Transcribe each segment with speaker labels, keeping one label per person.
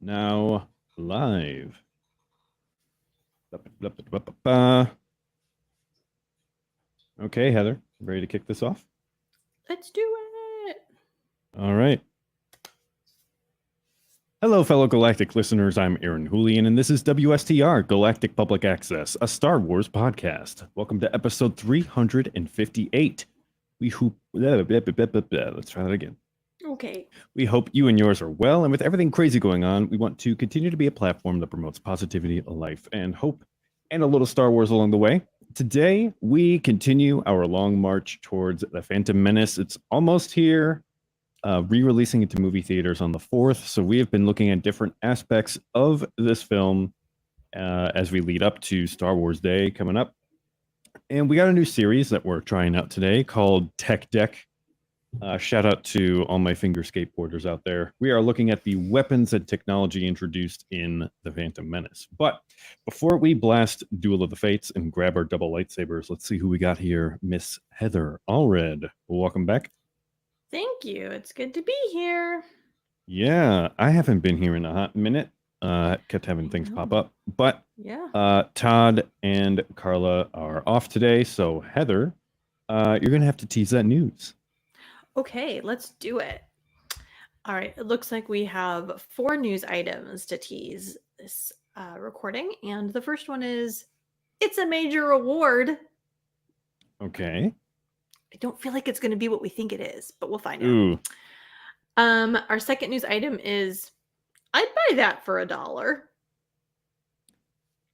Speaker 1: Now live. Okay, Heather, ready to kick this off?
Speaker 2: Let's do it.
Speaker 1: All right. Hello, fellow Galactic listeners. I'm Aaron Julian, and this is WSTR, Galactic Public Access, a Star Wars podcast. Welcome to episode 358. Let's try that again.
Speaker 2: Okay.
Speaker 1: We hope you and yours are well, and with everything crazy going on, we want to continue to be a platform that promotes positivity, life, and hope, and a little Star Wars along the way. Today, we continue our long march towards The Phantom Menace. It's almost here, re-releasing into movie theaters on the 4th, so we have been looking at different aspects of this film as we lead up to Star Wars Day coming up. And we got a new series that we're trying out today called Tech Deck. Shout out to all my finger skateboarders out there. We are looking at the weapons and technology introduced in The Phantom Menace. But before we blast Duel of the Fates and grab our double lightsabers, let's see who we got here. Miss Heather Allred. Welcome back.
Speaker 2: Thank you. It's good to be here.
Speaker 1: Yeah, I haven't been here in a hot minute. Kept having things pop up. But
Speaker 2: Yeah.
Speaker 1: Todd and Carla are off today. So Heather, you're going to have to tease that news.
Speaker 2: Okay, let's do it. All right. It looks like we have 4 news items to tease this recording. And the first one is it's a major award.
Speaker 1: Okay.
Speaker 2: I don't feel like it's going to be what we think it is, but we'll find
Speaker 1: Ooh.
Speaker 2: out. Our second news item is I'd buy that for $1.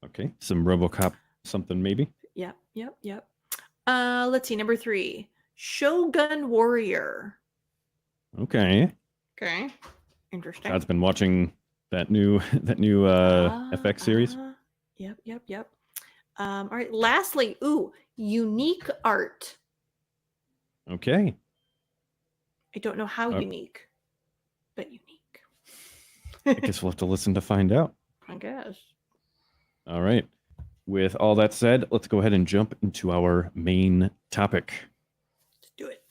Speaker 1: Okay. Some RoboCop something maybe.
Speaker 2: Yep. Let's see. Number 3, Shogun Warrior.
Speaker 1: Okay.
Speaker 2: Okay. Interesting.
Speaker 1: Todd's been watching that new FX series.
Speaker 2: Yep. All right. Lastly, unique art.
Speaker 1: Okay.
Speaker 2: I don't know how unique, but unique.
Speaker 1: I guess we'll have to listen to find out.
Speaker 2: I guess.
Speaker 1: All right. With all that said, let's go ahead and jump into our main topic.
Speaker 2: Let's do it.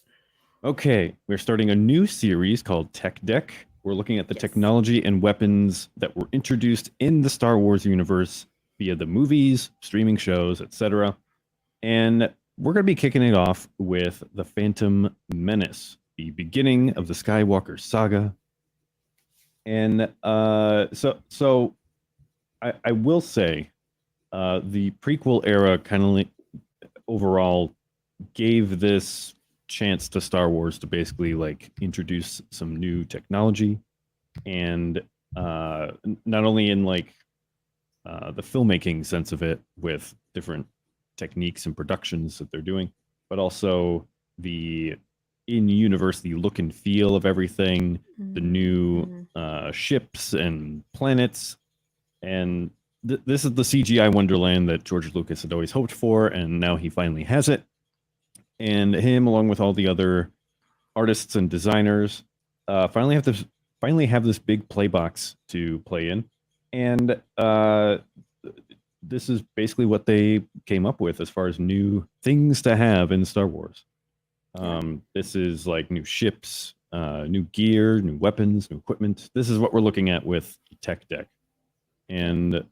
Speaker 1: Okay. We're starting a new series called Tech Deck. We're looking at the technology and weapons that were introduced in the Star Wars universe via the movies, streaming shows, etc. And we're going to be kicking it off with The Phantom Menace, the beginning of the Skywalker saga. And so I will say the prequel era kind of overall gave this chance to Star Wars to basically like introduce some new technology, and not only in like the filmmaking sense of it with different techniques and productions that they're doing, but also the in-universe, the look and feel of everything, the new ships and planets, and this is the CGI wonderland that George Lucas had always hoped for, and now he finally has it. And him, along with all the other artists and designers, finally have this big play box to play in, and this is basically what they came up with as far as new things to have in Star Wars. This is like new ships, new gear, new weapons, new equipment. This is what we're looking at with Tech Deck, and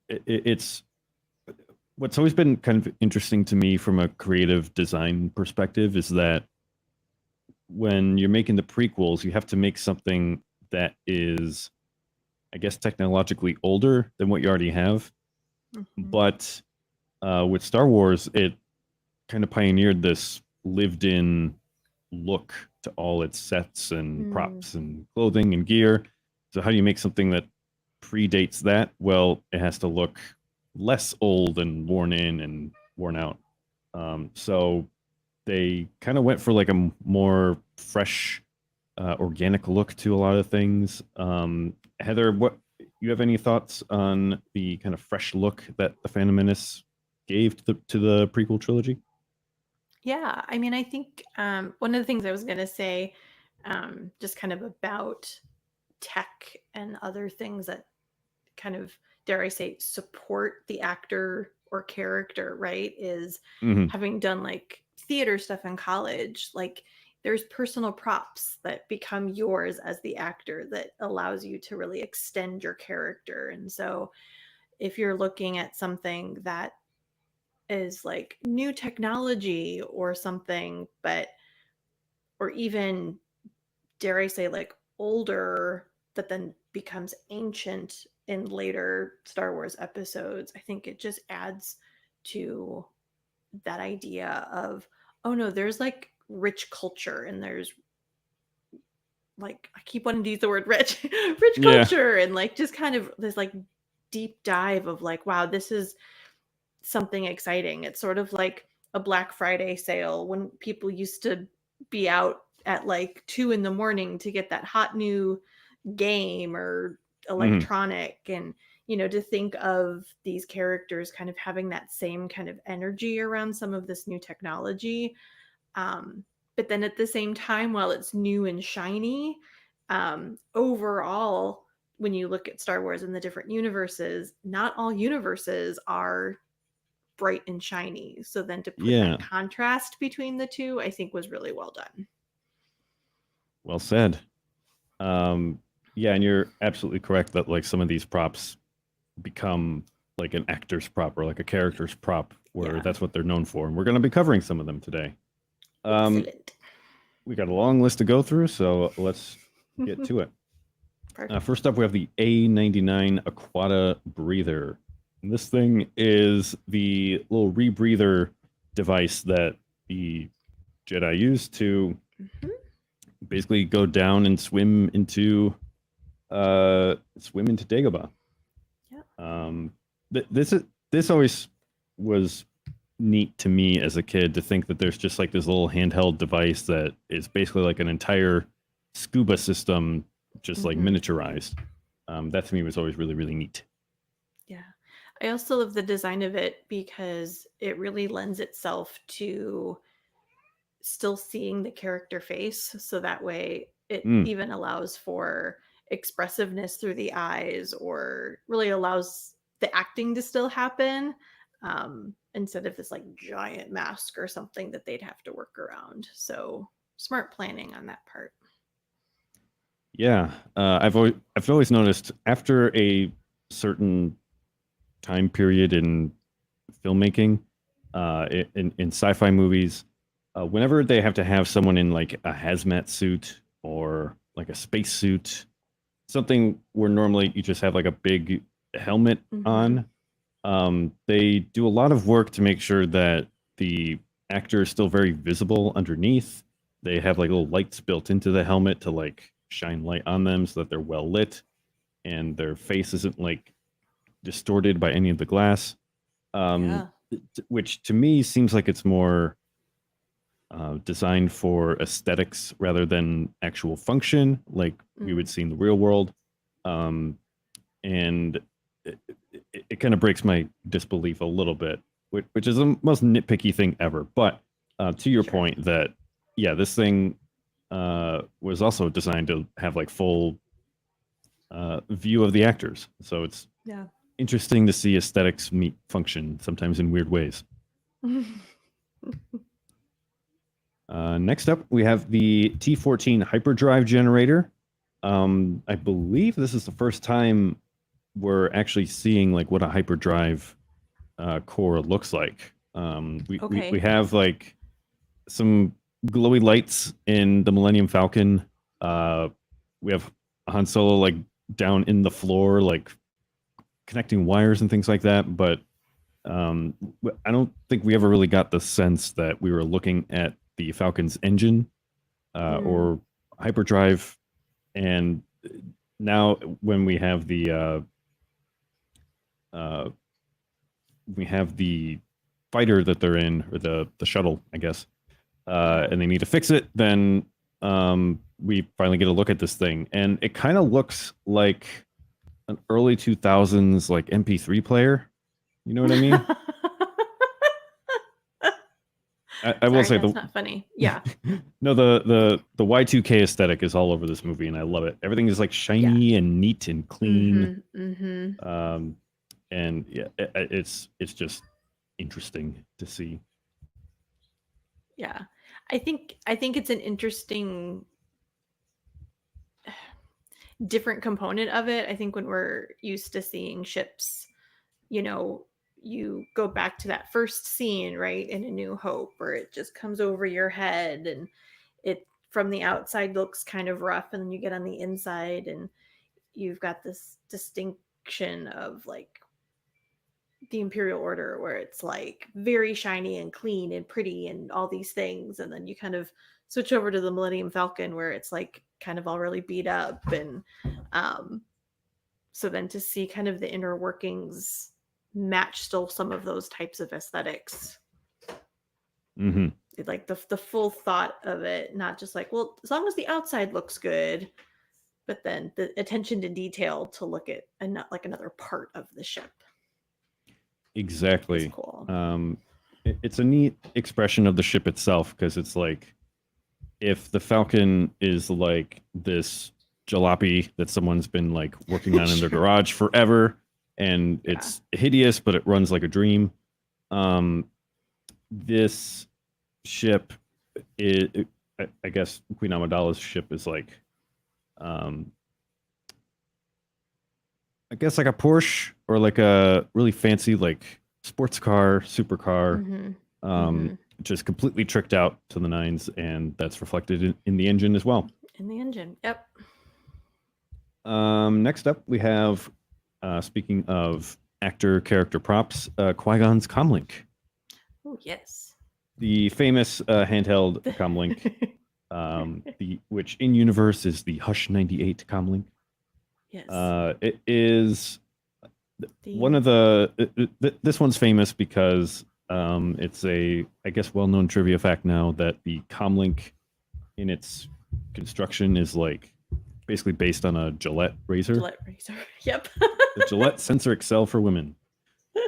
Speaker 1: it's what's always been kind of interesting to me from a creative design perspective is that when you're making the prequels, you have to make something that is, I guess, technologically older than what you already have. But with Star Wars, it kind of pioneered this lived-in look to all its sets and props and clothing and gear. So how do you make something that predates that? Well, it has to look less old and worn in and worn out. So they kind of went for like a more fresh, organic look to a lot of things. Heather, what you have any thoughts on the kind of fresh look that The Phantom Menace gave to the prequel trilogy?
Speaker 2: Yeah, I mean, I think one of the things I was going to say, just kind of about tech and other things that kind of, dare I say, support the actor or character, right, is having done like theater stuff in college. Like there's personal props that become yours as the actor that allows you to really extend your character. And so if you're looking at something that is like new technology or something, but or even dare I say like older that then becomes ancient in later Star Wars episodes, I think it just adds to that idea of, oh no, there's like rich culture and there's like, I keep wanting to use the word rich, rich
Speaker 1: Yeah.
Speaker 2: culture, and like just kind of this like deep dive of like, wow, this is something exciting. It's sort of like a Black Friday sale when people used to be out at like 2 in the morning to get that hot new game or
Speaker 1: Mhm.
Speaker 2: electronic. And to think of these characters kind of having that same kind of energy around some of this new technology, but then at the same time, while it's new and shiny, overall, when you look at Star Wars and the different universes, not all universes are bright and shiny. So then to put
Speaker 1: Yeah.
Speaker 2: that contrast between the two, I think was really well done.
Speaker 1: Well said. Yeah, and you're absolutely correct that like some of these props become like an actor's prop or like a character's prop, where
Speaker 2: Yeah.
Speaker 1: that's what they're known for. And we're going to be covering some of them today.
Speaker 2: Excellent.
Speaker 1: We got a long list to go through, so let's get to it.
Speaker 2: Perfect.
Speaker 1: First up, we have the A99 Aquata Breather. And this thing is the little rebreather device that the Jedi use to basically go down and swim into Dagobah.
Speaker 2: Yeah.
Speaker 1: This always was neat to me as a kid to think that there's just like this little handheld device that is basically like an entire scuba system, just like miniaturized. That to me was always really, really neat.
Speaker 2: Yeah. I also love the design of it because it really lends itself to still seeing the character face. So that way it even allows for expressiveness through the eyes, or really allows the acting to still happen, instead of this like giant mask or something that they'd have to work around. So smart planning on that part.
Speaker 1: Yeah, I've always noticed after a certain time period in filmmaking, in sci-fi movies, whenever they have to have someone in like a hazmat suit or like a space suit, something where normally you just have like a big helmet on, they do a lot of work to make sure that the actor is still very visible underneath. They have like little lights built into the helmet to like shine light on them so that they're well lit and their face isn't like distorted by any of the glass.
Speaker 2: Yeah.
Speaker 1: Which to me seems like it's more designed for aesthetics rather than actual function, like we would see in the real world. And it kind of breaks my disbelief a little bit, which is the most nitpicky thing ever. But to your point that, yeah, this thing was also designed to have like full view of the actors. So it's interesting to see aesthetics meet function sometimes in weird ways. Next up, we have the T14 hyperdrive generator. I believe this is the first time we're actually seeing like what a hyperdrive core looks like. We have like some glowy lights in the Millennium Falcon. We have Han Solo like down in the floor, like connecting wires and things like that. But I don't think we ever really got the sense that we were looking at the Falcon's engine or hyperdrive. And now when we have the fighter that they're in, or the shuttle, I guess, and they need to fix it, then we finally get a look at this thing, and it kind of looks like an early 2000s like MP3 player. You know what I mean? I will say
Speaker 2: that's not funny. Yeah.
Speaker 1: No, the Y2K aesthetic is all over this movie, and I love it. Everything is like shiny and neat and clean. And yeah, it's just interesting to see.
Speaker 2: Yeah. I think it's an interesting different component of it. I think when we're used to seeing ships, you know, you go back to that first scene, right, in A New Hope, where it just comes over your head and it from the outside looks kind of rough, and then you get on the inside and you've got this distinction of like the Imperial Order where it's like very shiny and clean and pretty and all these things, and then you kind of switch over to the Millennium Falcon where it's like kind of all really beat up, and um so then to see kind of the inner workings match still some of those types of aesthetics,
Speaker 1: Mm-hmm.
Speaker 2: like the full thought of it, not just like, well, as long as the outside looks good, but then the attention to detail to look at and not like another part of the ship is
Speaker 1: Exactly.
Speaker 2: cool.
Speaker 1: It's a neat expression of the ship itself because it's like if the Falcon is like this jalopy that someone's been like working on in their
Speaker 2: Sure.
Speaker 1: garage forever and it's hideous, but it runs like a dream. This ship, I guess Queen Amidala's ship is like, um, I guess like a Porsche or like a really fancy like sports car, supercar.
Speaker 2: Mhm.
Speaker 1: Um,
Speaker 2: Mhm.
Speaker 1: just completely tricked out to the nines, and that's reflected in the engine as well.
Speaker 2: In the engine. Yep.
Speaker 1: Next up, we have, speaking of actor character props, Qui-Gon's comlink,
Speaker 2: Oh, yes.
Speaker 1: the famous handheld comlink, which in universe is the Hush 98 comlink.
Speaker 2: Yes.
Speaker 1: It is
Speaker 2: The-
Speaker 1: one of the. This one's famous because it's a, I guess, well-known trivia fact now that the comlink in its construction is like basically based on a Gillette razor.
Speaker 2: Gillette razor. Yep.
Speaker 1: The Gillette Sensor Excel for women.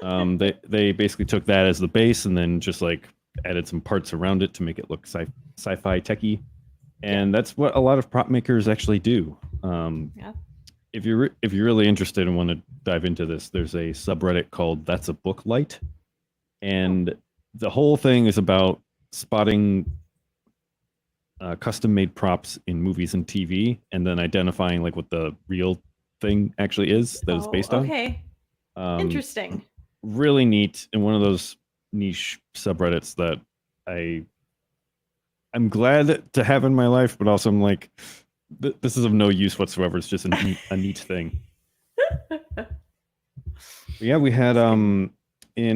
Speaker 1: They basically took that as the base and then just like added some parts around it to make it look sci-fi techy, and that's what a lot of prop makers actually do.
Speaker 2: Yeah.
Speaker 1: If you're really interested and want to dive into this, there's a subreddit called That's a Book Light, and the whole thing is about spotting custom made props in movies and TV, and then identifying like what the real thing actually is that it's based on.
Speaker 2: Okay. Interesting.
Speaker 1: Really neat, and one of those niche subreddits that I'm glad to have in my life, but also I'm like, this is of no use whatsoever. It's just a neat thing. Yeah, we had in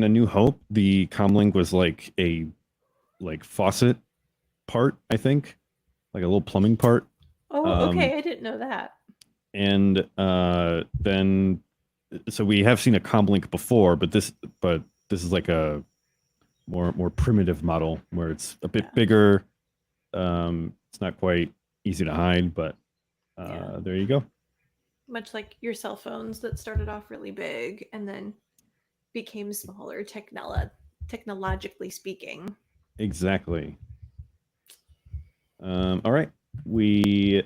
Speaker 1: A New Hope, the comlink was like a faucet part, I think, like a little plumbing part.
Speaker 2: Oh, okay. I didn't know that.
Speaker 1: And then so we have seen a comlink before, but this is like a more primitive model where it's a bit bigger. It's not quite easy to hide, but there you go.
Speaker 2: Much like your cell phones that started off really big and then became smaller technologically speaking.
Speaker 1: Exactly. All right, we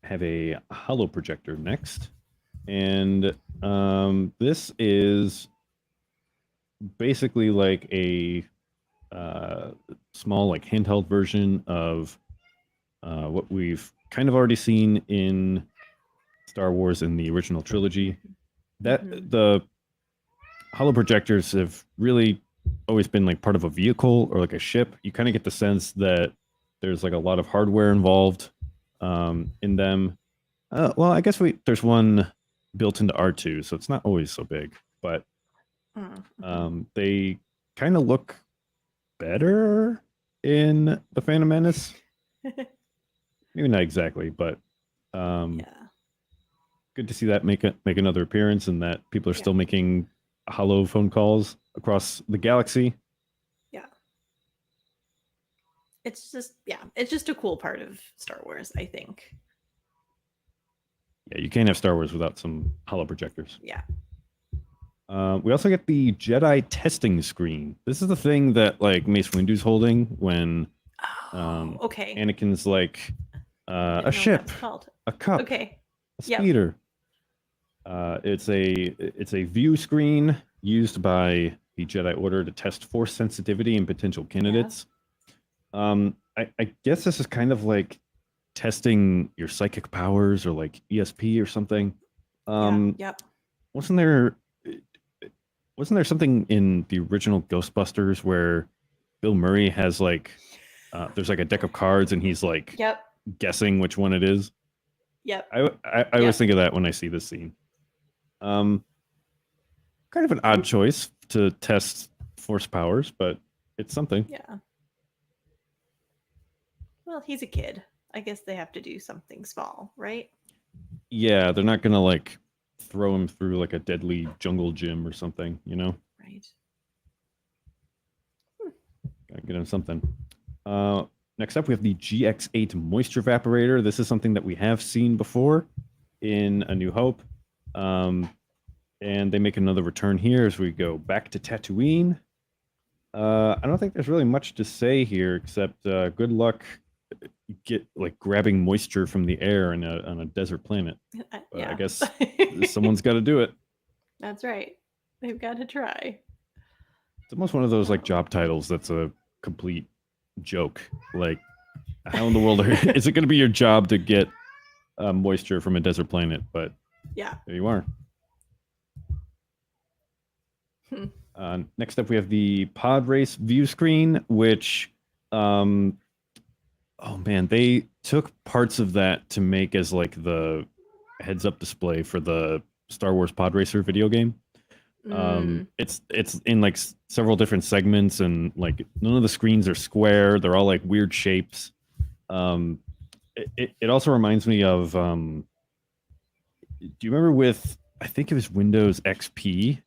Speaker 1: have a holo projector next, and this is basically like a small like handheld version of what we've kind of already seen in Star Wars in the original trilogy. That the holo projectors have really always been like part of a vehicle or like a ship. You kind of get the sense that there's like a lot of hardware involved in them. Well, I guess there's one built into R2, so it's not always so big, but they kind of look better in the Phantom Menace. Maybe not exactly, but good to see that make another appearance, and that people are still making holo phone calls across the galaxy.
Speaker 2: Yeah. It's just a cool part of Star Wars, I think.
Speaker 1: Yeah, you can't have Star Wars without some holo projectors.
Speaker 2: Yeah.
Speaker 1: We also get the Jedi testing screen. This is the thing that like Mace Windu's holding when
Speaker 2: okay.
Speaker 1: Anakin's like a ship, a cup,
Speaker 2: okay,
Speaker 1: a speeder. It's a view screen used by the Jedi Order to test force sensitivity in potential candidates. I guess this is kind of like testing your psychic powers or like ESP or something.
Speaker 2: Yeah.
Speaker 1: Um,
Speaker 2: Yep.
Speaker 1: wasn't there wasn't there something in the original Ghostbusters where Bill Murray has like there's like a deck of cards and he's like
Speaker 2: Yep.
Speaker 1: guessing which one it is.
Speaker 2: Yep.
Speaker 1: I always
Speaker 2: Yep.
Speaker 1: think of that when I see this scene. Um, kind of an odd choice to test force powers, but it's something.
Speaker 2: Yeah. Well, he's a kid. I guess they have to do something small, right?
Speaker 1: Yeah, they're not gonna like throw him through like a deadly jungle gym or something, you know?
Speaker 2: Right.
Speaker 1: Gotta get him something. Next up, we have the GX8 moisture evaporator. This is something that we have seen before in A New Hope. And they make another return here as we go back to Tatooine. I don't think there's really much to say here except good luck get like grabbing moisture from the air on a desert planet. But
Speaker 2: Yeah.
Speaker 1: I guess someone's got to do it.
Speaker 2: That's right. They've got to try.
Speaker 1: It's almost one of those like job titles that's a complete joke. Like, how in the world is it going to be your job to get moisture from a desert planet? But
Speaker 2: Yeah.
Speaker 1: there you are. Next up, we have the pod race view screen, which, oh man, they took parts of that to make as like the heads-up display for the Star Wars Pod Racer video game. It's in like several different segments, and like none of the screens are square. They're all like weird shapes. It also reminds me of. Do you remember with I think it was Windows XP?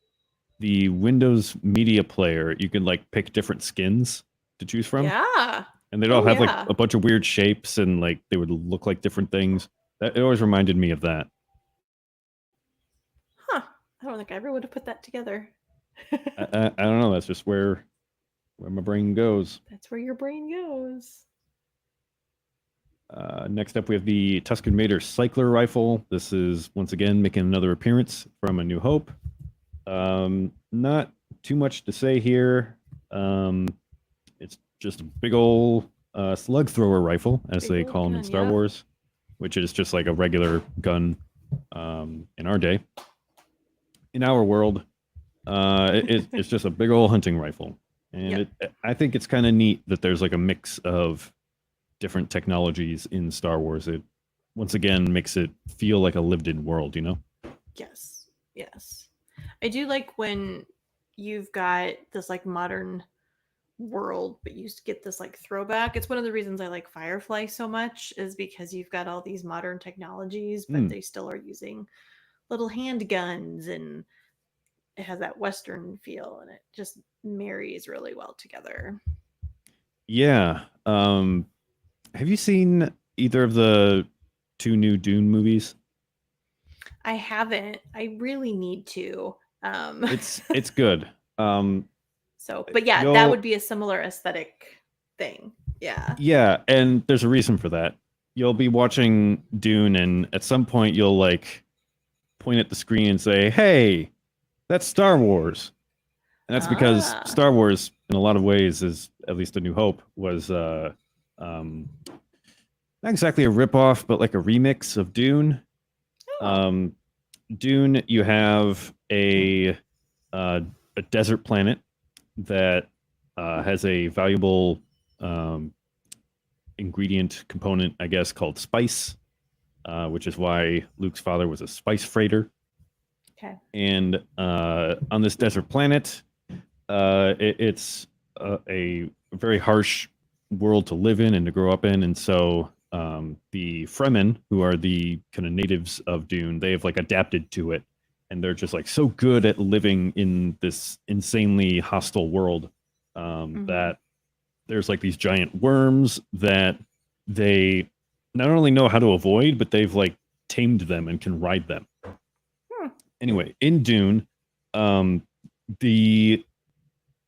Speaker 1: The Windows Media Player, you could like pick different skins to choose from.
Speaker 2: Yeah.
Speaker 1: And they'd all
Speaker 2: Oh,
Speaker 1: have
Speaker 2: yeah.
Speaker 1: like a bunch of weird shapes and like they would look like different things. It always reminded me of that.
Speaker 2: Huh. I don't think I ever would have put that together.
Speaker 1: I don't know. That's just where my brain goes.
Speaker 2: That's where your brain goes.
Speaker 1: Next up, we have the Tusken Raider Cycler Rifle. This is once again making another appearance from A New Hope. Not too much to say here. It's just a big old slug thrower rifle, as
Speaker 2: Big
Speaker 1: they
Speaker 2: old
Speaker 1: call them in
Speaker 2: gun,
Speaker 1: Star
Speaker 2: yeah.
Speaker 1: Wars, which is just like a regular gun in our day. In our world, it's just a big old hunting rifle. And
Speaker 2: Yep.
Speaker 1: I think it's kind of neat that there's like a mix of different technologies in Star Wars. It once again makes it feel like a lived-in world, you know?
Speaker 2: Yes. Yes. I do like when you've got this like modern world, but you get this like throwback. It's one of the reasons I like Firefly so much, is because you've got all these modern technologies, but they still are using little handguns, and it has that Western feel, and it just marries really well together.
Speaker 1: Yeah. Have you seen either of the two new Dune movies?
Speaker 2: I haven't. I really need to.
Speaker 1: It's good.
Speaker 2: So, but yeah, that
Speaker 1: You'll-
Speaker 2: would be a similar aesthetic thing. Yeah.
Speaker 1: Yeah, and there's a reason for that. You'll be watching Dune, and at some point you'll like point at the screen and say, "Hey, that's Star Wars." And that's because
Speaker 2: Ah.
Speaker 1: Star Wars, in a lot of ways, is at least A New Hope was not exactly a ripoff, but like a remix of Dune.
Speaker 2: Oh.
Speaker 1: Dune, you have a desert planet that has a valuable ingredient component, I guess, called spice, which is why Luke's father was a spice freighter.
Speaker 2: Okay.
Speaker 1: And on this desert planet, it's a very harsh world to live in and to grow up in, and so the Fremen, who are the kind of natives of Dune, they have like adapted to it, and they're just like so good at living in this insanely hostile world that there's like these giant worms that they not only know how to avoid, but they've like tamed them and can ride them. Anyway, in Dune, the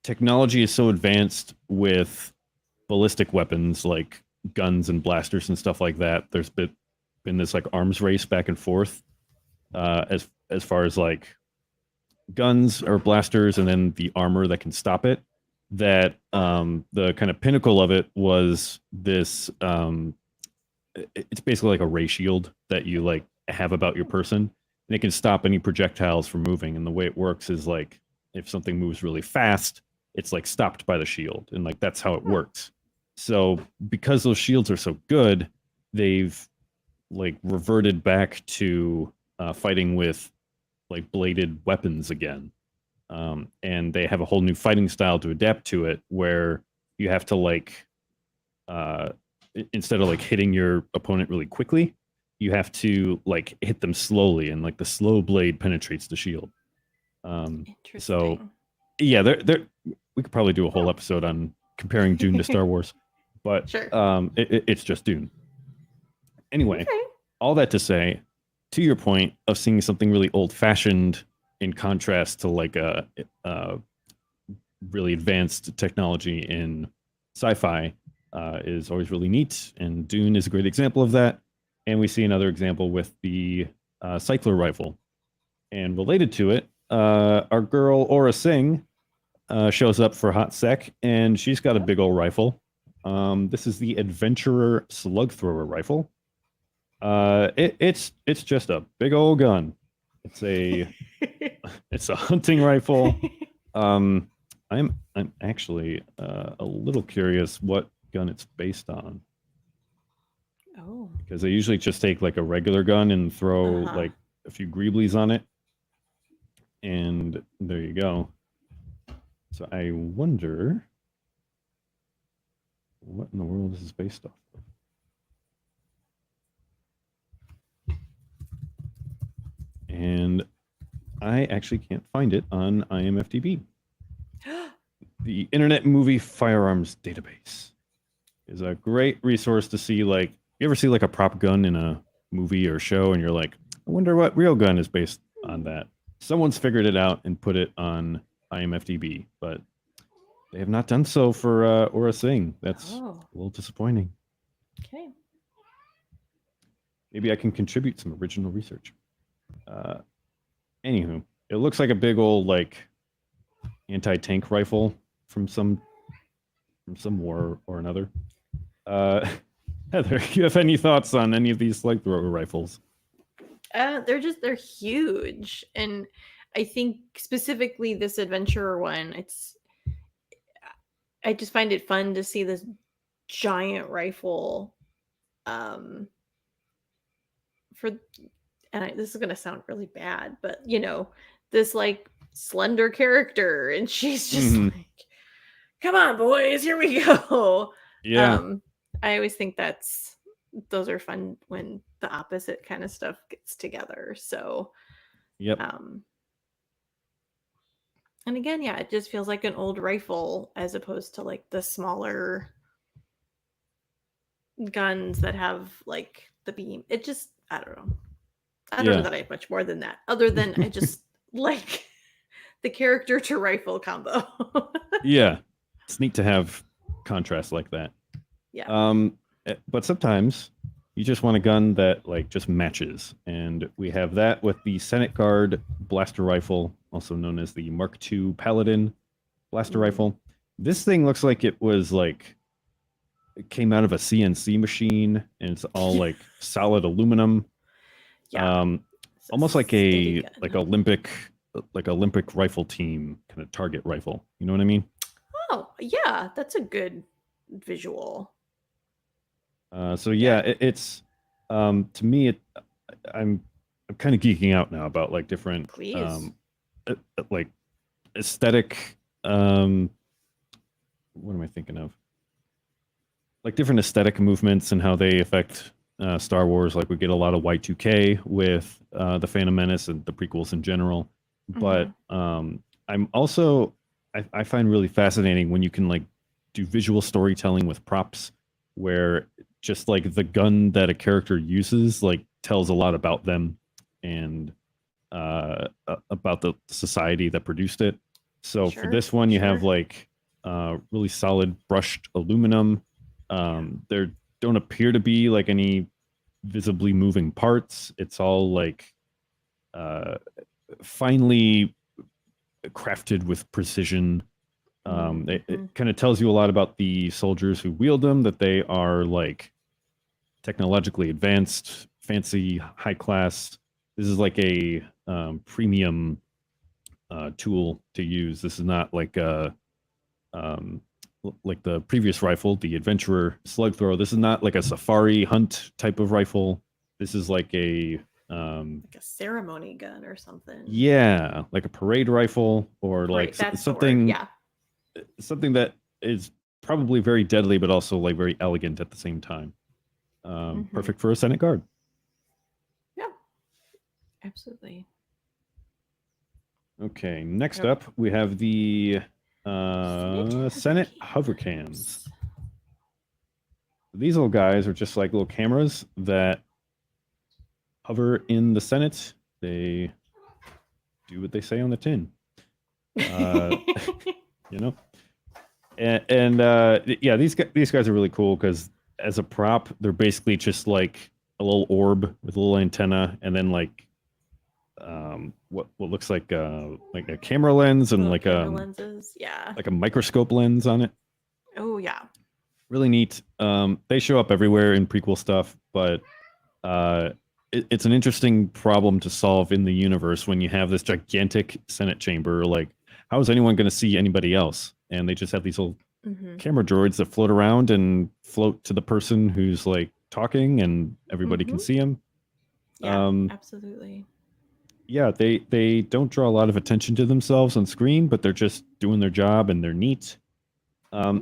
Speaker 1: technology is so advanced with ballistic weapons like guns and blasters and stuff like that. There's been this like arms race back and forth as far as like guns or blasters and then the armor that can stop it. that the kind of pinnacle of it was this it's basically like a ray shield that you like have about your person, and it can stop any projectiles from moving. And the way it works is like if something moves really fast, it's like stopped by the shield, and like that's how it works. So because those shields are so good, they've like reverted back to fighting with like bladed weapons again. And they have a whole new fighting style to adapt to it, where you have to like instead of like hitting your opponent really quickly, you have to like hit them slowly, and like the slow blade penetrates the shield.
Speaker 2: Interesting.
Speaker 1: So yeah, we could probably do a whole episode on comparing Dune to Star Wars, but
Speaker 2: Sure.
Speaker 1: It's just Dune. Anyway,
Speaker 2: Okay.
Speaker 1: all that to say, to your point of seeing something really old fashioned in contrast to like a really advanced technology in sci-fi is always really neat, and Dune is a great example of that. And we see another example with the cycler rifle. And related to it, our girl Aura Singh shows up for a hot sec, and she's got a big old rifle. This is the Adventurer Slug Thrower rifle. It's just a big old gun. It's a hunting rifle. I'm actually a little curious what gun it's based on,
Speaker 2: Oh.
Speaker 1: because they usually just take like a regular gun and throw
Speaker 2: Uh-huh.
Speaker 1: like a few Greeblies on it, and there you go. So I wonder what in the world this is based off of. And I actually can't find it on IMFDB. The Internet Movie Firearms Database is a great resource to see. Like, you ever see like a prop gun in a movie or show, and you're like, I wonder what real gun is based on that. Someone's figured it out and put it on IMFDB, but they have not done so for Aura Singh. That's a little disappointing.
Speaker 2: Okay.
Speaker 1: Maybe I can contribute some original research. Anywho, it looks like a big old like anti-tank rifle from some war or another. Heather, you have any thoughts on any of these slug thrower rifles?
Speaker 2: They're huge, and I think specifically this adventurer one, I just find it fun to see this giant rifle for this is going to sound really bad, but this like slender character, and she's just like, come on boys, here we go.
Speaker 1: Yeah.
Speaker 2: I always think those are fun when the opposite kind of stuff gets together. So
Speaker 1: Yep.
Speaker 2: And again, yeah, it just feels like an old rifle as opposed to like the smaller guns that have like the beam. It just, I don't know. I don't know that I have much more than that, other than I just like the character to rifle combo.
Speaker 1: Yeah. It's neat to have contrast like that.
Speaker 2: Yeah.
Speaker 1: But sometimes you just want a gun that like just matches. And we have that with the Senate Guard blaster rifle, also known as the Mark II Paladin blaster rifle. This thing looks like it was like it came out of a CNC machine, and it's all like solid aluminum.
Speaker 2: Yeah.
Speaker 1: Almost like a Olympic rifle team kind of target rifle. You know what I mean?
Speaker 2: Oh, yeah, that's a good visual.
Speaker 1: So yeah, it's to me I'm kind of geeking out now about like different like aesthetic what am I thinking of? Like different aesthetic movements and how they affect Star Wars. Like we get a lot of Y2K with the Phantom Menace and the prequels in general. But I'm also I find really fascinating when you can like do visual storytelling with props, where just like the gun that a character uses like tells a lot about them and about the society that produced it. So for this one, you have like really solid brushed aluminum. There don't appear to be like any visibly moving parts. It's all like finely crafted with precision. It
Speaker 2: Mhm.
Speaker 1: kind of tells you a lot about the soldiers who wield them, that they are like technologically advanced, fancy, high class. This is like a premium tool to use. This is not like um, like the previous rifle, the Adventurer slug thrower. This is not like a safari hunt type of rifle. This is like a
Speaker 2: Like a ceremony gun or something.
Speaker 1: yeah, like a parade rifle or like
Speaker 2: Right, that's the word.
Speaker 1: something
Speaker 2: Yeah.
Speaker 1: something that is probably very deadly, but also like very elegant at the same time.
Speaker 2: Mhm.
Speaker 1: Perfect for a Senate guard.
Speaker 2: Yeah. Absolutely.
Speaker 1: Okay, next
Speaker 2: Yep.
Speaker 1: up we have the
Speaker 2: Senate
Speaker 1: Senate
Speaker 2: hovercams.
Speaker 1: hovercams. These little guys are just like little cameras that hover in the Senate. They do what they say on the tin. You know, and yeah, these guys are really cool because as a prop, they're basically just like a little orb with a little antenna, and then like what looks like a camera lens and
Speaker 2: Little
Speaker 1: like
Speaker 2: camera lenses. Yeah.
Speaker 1: a microscope lens on it.
Speaker 2: Oh yeah.
Speaker 1: Really neat. They show up everywhere in prequel stuff, but it's an interesting problem to solve in the universe when you have this gigantic Senate chamber. Like, how is anyone going to see anybody else? And they just have these little
Speaker 2: Mm-hmm.
Speaker 1: camera droids that float around and float to the person who's like talking, and everybody can
Speaker 2: Mhm.
Speaker 1: see him.
Speaker 2: Yeah, absolutely.
Speaker 1: Yeah, they don't draw a lot of attention to themselves on screen, but they're just doing their job and they're neat.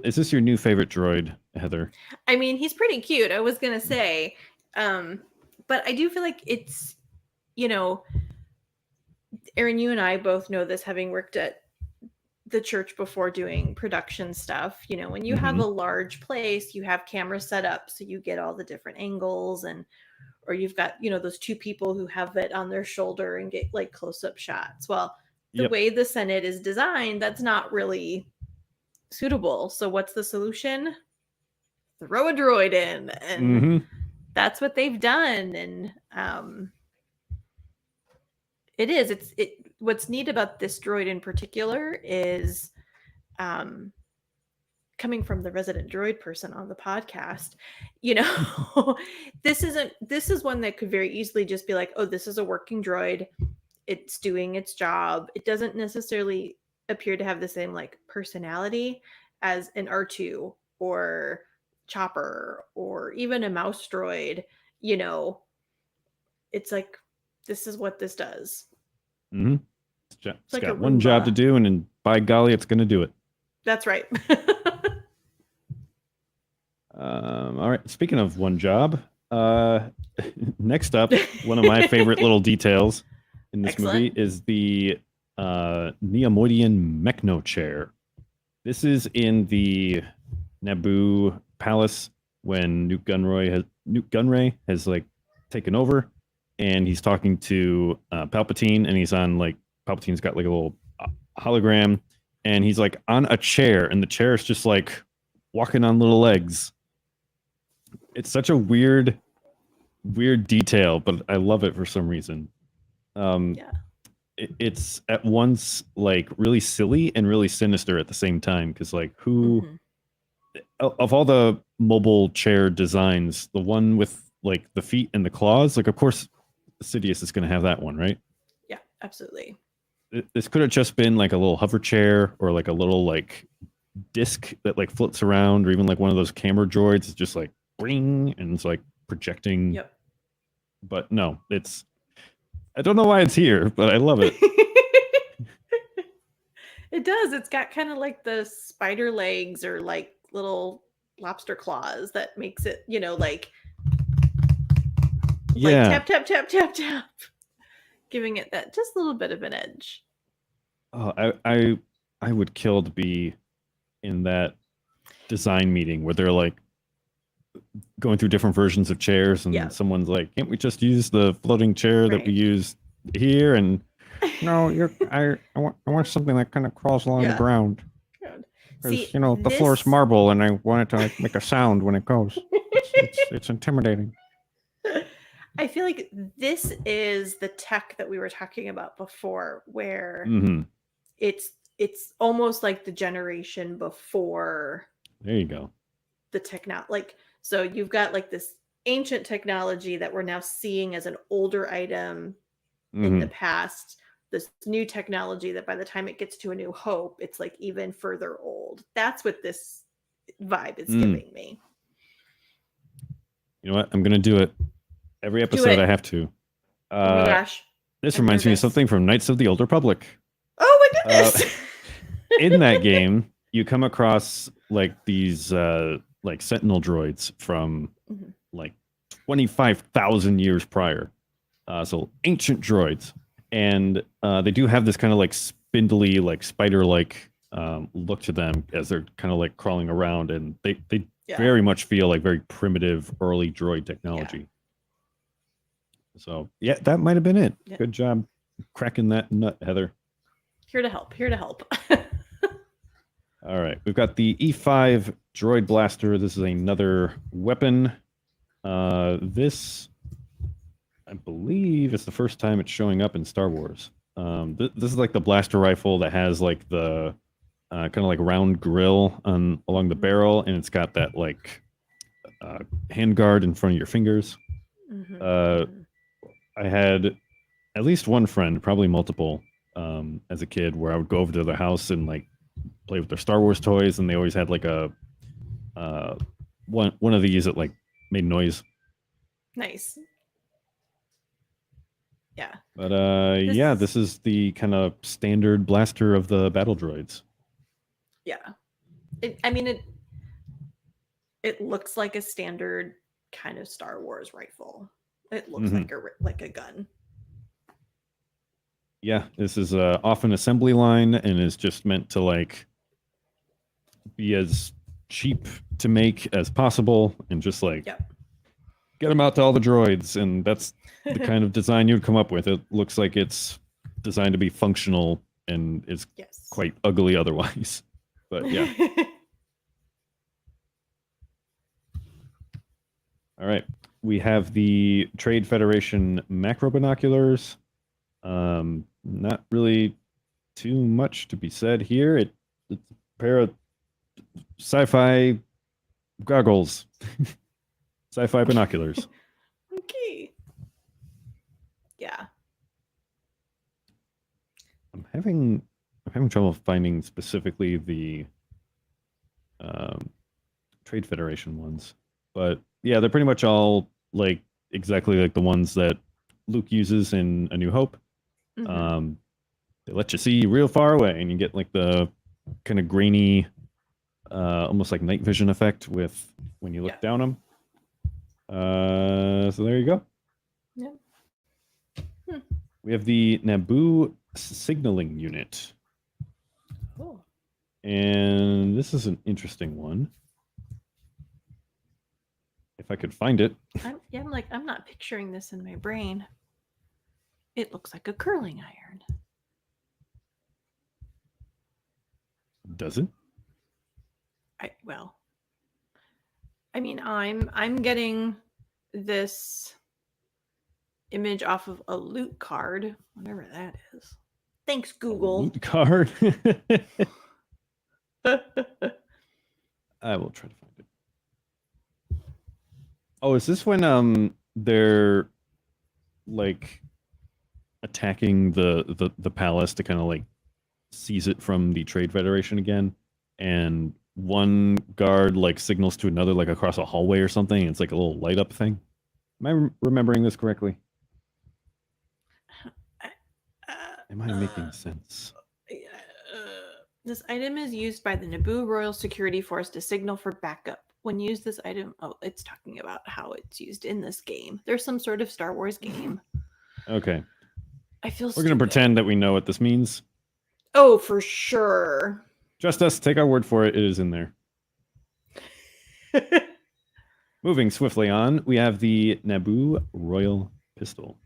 Speaker 1: Is this your new favorite droid, Heather?
Speaker 2: I mean, he's pretty cute. I was gonna say, but I do feel like it's, you know, Aaron, you and I both know this, having worked at the church before doing production stuff. You know, when you have
Speaker 1: Mhm.
Speaker 2: a large place, you have cameras set up so you get all the different angles, and or you've got, you know, those two people who have it on their shoulder and get like close-up shots. Well, the
Speaker 1: Yep.
Speaker 2: way the Senate is designed, that's not really suitable. So what's the solution? Throw a droid in, and
Speaker 1: Mm-hmm.
Speaker 2: that's what they've done. And it what's neat about this droid in particular is, um coming from the resident droid person on the podcast, you know, this is one that could very easily just be like, oh, this is a working droid, it's doing its job. It doesn't necessarily appear to have the same like personality as an R2 or Chopper or even a mouse droid. You know, it's like, this is what this does.
Speaker 1: Mm-hmm. It's
Speaker 2: Like a
Speaker 1: got one job to
Speaker 2: Roomba.
Speaker 1: do, and then by golly, it's going to do it.
Speaker 2: That's right.
Speaker 1: All right. Speaking of one job, next up, one of my favorite little details in this movie
Speaker 2: Excellent.
Speaker 1: is the Neomoidian Mechno chair. This is in the Naboo Palace when Nute Gunray has like taken over, and he's talking to Palpatine, and he's on like Palpatine's got like a little hologram, and he's like on a chair, and the chair is just like walking on little legs. It's such a weird detail, but I love it for some reason.
Speaker 2: Yeah.
Speaker 1: It's at once like really silly and really sinister at the same time, because like who
Speaker 2: Mhm.
Speaker 1: of all the mobile chair designs, the one with like the feet and the claws, like of course Sidious is going to have that one, right?
Speaker 2: Yeah, absolutely.
Speaker 1: This could have just been like a little hover chair or like a little like disc that like floats around, or even like one of those camera droids. It's just like ring and it's like projecting.
Speaker 2: Yep.
Speaker 1: But no, I don't know why it's here, but I love it.
Speaker 2: It does. It's got kind of like the spider legs or like little lobster claws that makes it, you know, like
Speaker 1: Yeah.
Speaker 2: tap tap tap tap tap, giving it that just a little bit of an edge.
Speaker 1: Oh, I would kill to be in that design meeting where they're like going through different versions of chairs, and
Speaker 2: Yeah.
Speaker 1: someone's like, "Can't we just use the floating chair that we
Speaker 2: Right.
Speaker 1: use here?" And no, I want something that kind of crawls along the
Speaker 2: Yeah.
Speaker 1: ground.
Speaker 2: Good.
Speaker 1: Because
Speaker 2: See,
Speaker 1: you know the floor is
Speaker 2: this
Speaker 1: marble, and I want it to like make a sound when it goes. It's intimidating.
Speaker 2: I feel like this is the tech that we were talking about before, where
Speaker 1: Mm-hmm.
Speaker 2: it's it's almost like the generation before
Speaker 1: There you go.
Speaker 2: the technology. Like, so you've got like this ancient technology that we're now seeing as an older item in the
Speaker 1: Mhm.
Speaker 2: past, this new technology that by the time it gets to A New Hope, it's like even further old. That's what this vibe is
Speaker 1: Mm.
Speaker 2: giving me.
Speaker 1: You know what? I'm gonna do it. Every episode I have to.
Speaker 2: Oh my gosh.
Speaker 1: This
Speaker 2: I'm
Speaker 1: reminds me of
Speaker 2: nervous.
Speaker 1: something from Knights of the Old Republic.
Speaker 2: Oh my goodness.
Speaker 1: In that game, you come across like these like sentinel droids from
Speaker 2: Mhm.
Speaker 1: like 25,000 years prior. So ancient droids. And they do have this kind of like spindly, like spider-like look to them as they're kind of like crawling around, and they
Speaker 2: Yeah.
Speaker 1: very much feel like very primitive early droid technology. So yeah, that might have been it.
Speaker 2: Yeah.
Speaker 1: Good job cracking that nut, Heather.
Speaker 2: Here to help. Here to help.
Speaker 1: All right, we've got the E5 droid blaster. This is another weapon. This, I believe, is the first time it's showing up in Star Wars. This is like the blaster rifle that has like the kind of like round grill along the barrel, and it's got that like handguard in front of your fingers. I had at least one friend, probably multiple, as a kid, where I would go over to their house and like play with their Star Wars toys, and they always had like a one of these that like made noise.
Speaker 2: Nice. Yeah.
Speaker 1: But yeah, this is the kind of standard blaster of the battle droids.
Speaker 2: Yeah. It looks like a standard kind of Star Wars rifle. It looks like a gun.
Speaker 1: Yeah, this is off an assembly line and is just meant to like be as cheap to make as possible, and just like get them out to all the droids. And that's the kind of design you'd come up with. It looks like it's designed to be functional and is quite ugly otherwise. But yeah. All right. We have the Trade Federation macro binoculars. Not really too much to be said here. It's a pair of sci-fi goggles. Sci-fi binoculars.
Speaker 2: Okay. Yeah.
Speaker 1: I'm having trouble finding specifically the Trade Federation ones. But yeah, they're pretty much all like exactly like the ones that Luke uses in A New Hope. They let you see real far away, and you get like the kind of grainy, almost like night vision effect with when you look down them. So there you go.
Speaker 2: Yeah.
Speaker 1: We have the Naboo signaling unit.
Speaker 2: Cool.
Speaker 1: And this is an interesting one. If I could find it.
Speaker 2: I'm not picturing this in my brain. It looks like a curling iron.
Speaker 1: Does it?
Speaker 2: I'm getting this image off of a loot card, whatever that is. Thanks, Google.
Speaker 1: Loot card. I will try to find it. Oh, is this when they're like attacking the palace to kind of like seize it from the Trade Federation again, and one guard like signals to another like across a hallway or something, and it's like a little light up thing? Am I remembering this correctly? Am I making sense?
Speaker 2: This item is used by the Naboo Royal Security Force to signal for backup. When used, this item... Oh, it's talking about how it's used in this game. There's some sort of Star Wars game.
Speaker 1: Okay.
Speaker 2: We're
Speaker 1: going to pretend that we know what this means.
Speaker 2: Oh, for sure.
Speaker 1: Just us. Take our word for it. It is in there. Moving swiftly on, we have the Naboo Royal Pistol.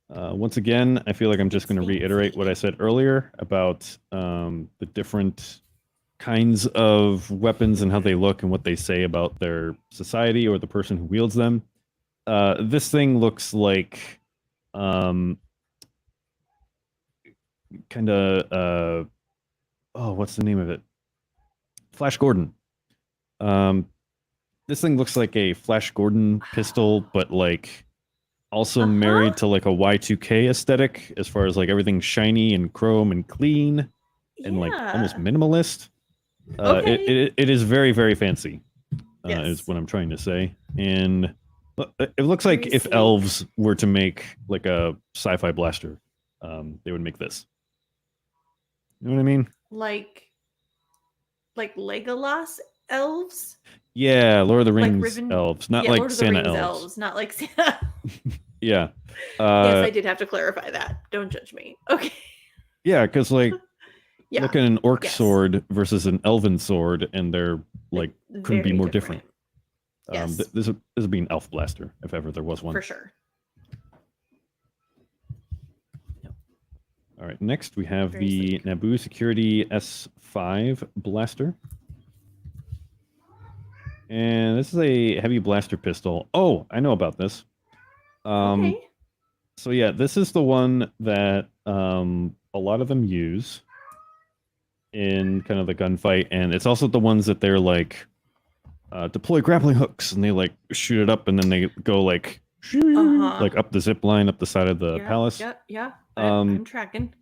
Speaker 1: Once again, I feel like I'm just going to reiterate what I said earlier about the different kinds of weapons and how they look and what they say about their society or the person who wields them. This thing looks like kind of oh, what's the name of it? Flash Gordon. Um, this thing looks like a Flash Gordon pistol, but like also
Speaker 2: Uh-huh.
Speaker 1: married to like a Y2K aesthetic as far as like everything shiny and chrome and clean and like almost
Speaker 2: Yeah.
Speaker 1: minimalist.
Speaker 2: Okay.
Speaker 1: It is very, very fancy, is
Speaker 2: Yes.
Speaker 1: what I'm trying to say. And it looks like
Speaker 2: Very
Speaker 1: if
Speaker 2: sleek.
Speaker 1: elves were to make like a sci-fi blaster, they would make this. You know what I mean?
Speaker 2: Like Legolas elves?
Speaker 1: Yeah, Lord of the
Speaker 2: Like
Speaker 1: Rings
Speaker 2: Riven
Speaker 1: elves, not
Speaker 2: Yeah,
Speaker 1: like
Speaker 2: Lord of the
Speaker 1: Santa
Speaker 2: Rings
Speaker 1: elves.
Speaker 2: elves, not like Santa.
Speaker 1: Yeah.
Speaker 2: Yes,
Speaker 1: Uh,
Speaker 2: I did have to clarify that. Don't judge me. Okay.
Speaker 1: yeah, because like
Speaker 2: Yeah.
Speaker 1: look at an orc
Speaker 2: Yes.
Speaker 1: sword versus an elven sword, and they're
Speaker 2: Like
Speaker 1: like couldn't be
Speaker 2: very
Speaker 1: more different.
Speaker 2: different. Yes,
Speaker 1: This would be an elf blaster if ever there was
Speaker 2: for
Speaker 1: one.
Speaker 2: sure.
Speaker 1: All right, next we have
Speaker 2: Very
Speaker 1: the
Speaker 2: sleek.
Speaker 1: Naboo Security S5 blaster. And this is a heavy blaster pistol. Oh, I know about this.
Speaker 2: Okay.
Speaker 1: So yeah, this is the one that a lot of them use in kind of the gunfight, and it's also the ones that they're like deploy grappling hooks, and they like shoot it up, and then they go like
Speaker 2: Uh-huh.
Speaker 1: like up the zip line up the side of the
Speaker 2: Yep.
Speaker 1: palace.
Speaker 2: Yep. Yeah.
Speaker 1: Um,
Speaker 2: I'm tracking.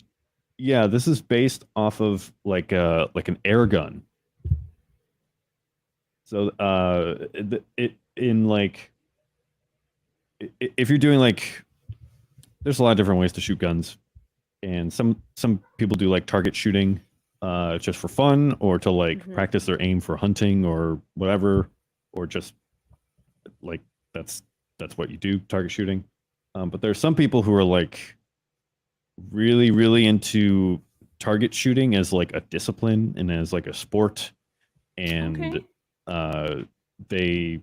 Speaker 1: yeah, this is based off of like an air gun. So it in like if you're doing like there's a lot of different ways to shoot guns, and some people do like target shooting just for fun or to like
Speaker 2: Hmm.
Speaker 1: practice their aim for hunting or whatever, or just like that's that's what you do, target shooting. But there's some people who are like really really into target shooting as like a discipline and as like a sport, and
Speaker 2: Okay.
Speaker 1: uh, they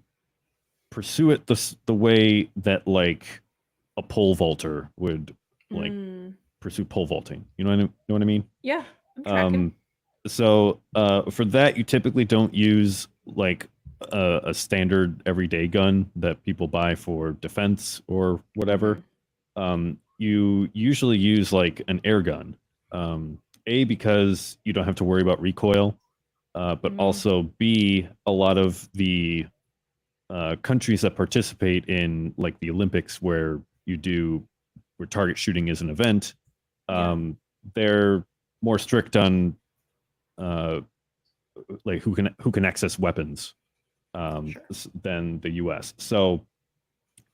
Speaker 1: pursue it the way that like a pole vaulter would like
Speaker 2: Mm.
Speaker 1: pursue pole vaulting. Know what I mean?
Speaker 2: Yeah, I'm tracking.
Speaker 1: Um, so for that, you typically don't use like a standard everyday gun that people buy for defense or whatever.
Speaker 2: Mhm.
Speaker 1: You usually use like an air gun. A, because you don't have to worry about recoil, but
Speaker 2: Mm.
Speaker 1: also B, a lot of the countries that participate in like the Olympics where target shooting is an event,
Speaker 2: Yeah.
Speaker 1: they're more strict on uh, like who can access weapons
Speaker 2: Sure.
Speaker 1: than the U.S. So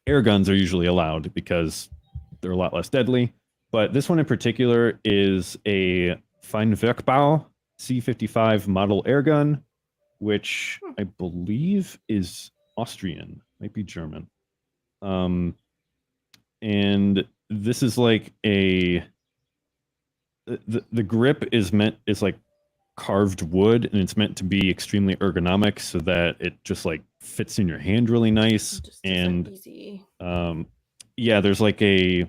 Speaker 1: air guns are usually allowed because they're a lot less deadly. But this one in particular is a Feinwerkbau C55 model air gun, which
Speaker 2: Hmm.
Speaker 1: I believe is Austrian, might be German. Um, and this is like a the grip is like carved wood, and it's meant to be extremely ergonomic so that it just like fits in your hand really nice.
Speaker 2: Just is like
Speaker 1: And
Speaker 2: easy.
Speaker 1: yeah, there's like a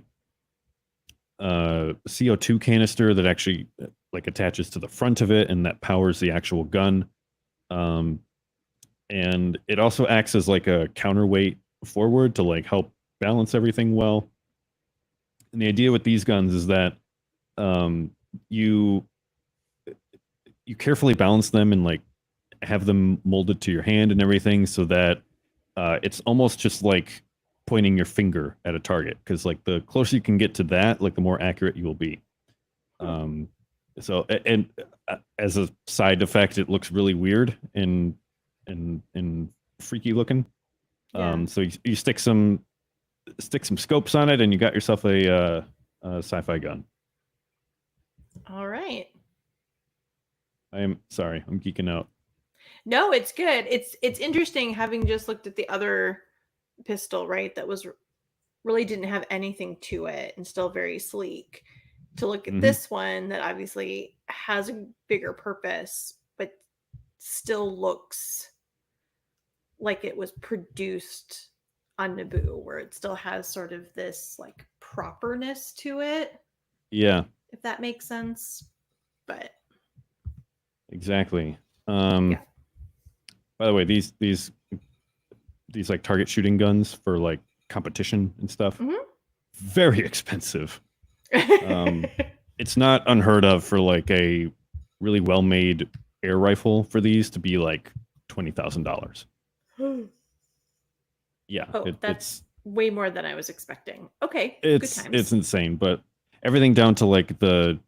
Speaker 1: CO2 canister that actually like attaches to the front of it, and that powers the actual gun. Um, and it also acts as like a counterweight forward to like help balance everything well. And the idea with these guns is that um, you you carefully balance them and like have them molded to your hand and everything, so that it's almost just like pointing your finger at a target, because like the closer you can get to that, like the more accurate you will be.
Speaker 2: Hmm.
Speaker 1: So and as a side effect, it looks really weird and freaky looking.
Speaker 2: Yeah.
Speaker 1: So you stick some scopes on it, and you got yourself a sci-fi gun.
Speaker 2: All right.
Speaker 1: I am sorry, I'm geeking out.
Speaker 2: No, it's good. It's interesting having just looked at the other pistol, right? That was really didn't have anything to it and still very sleek. To look at
Speaker 1: Hmm.
Speaker 2: this one that obviously has a bigger purpose, but still looks like it was produced on Naboo, where it still has sort of this like properness to it,
Speaker 1: Yeah,
Speaker 2: if that makes sense. But
Speaker 1: exactly.
Speaker 2: yeah.
Speaker 1: By the way, these like target shooting guns for like competition and stuff,
Speaker 2: Mhm.
Speaker 1: very expensive. Um, it's not unheard of for like a really well made air rifle for these to be like $20,000. Yeah,
Speaker 2: Oh, that's way more than I was expecting. Okay, good
Speaker 1: it's
Speaker 2: times.
Speaker 1: insane, but everything down to like the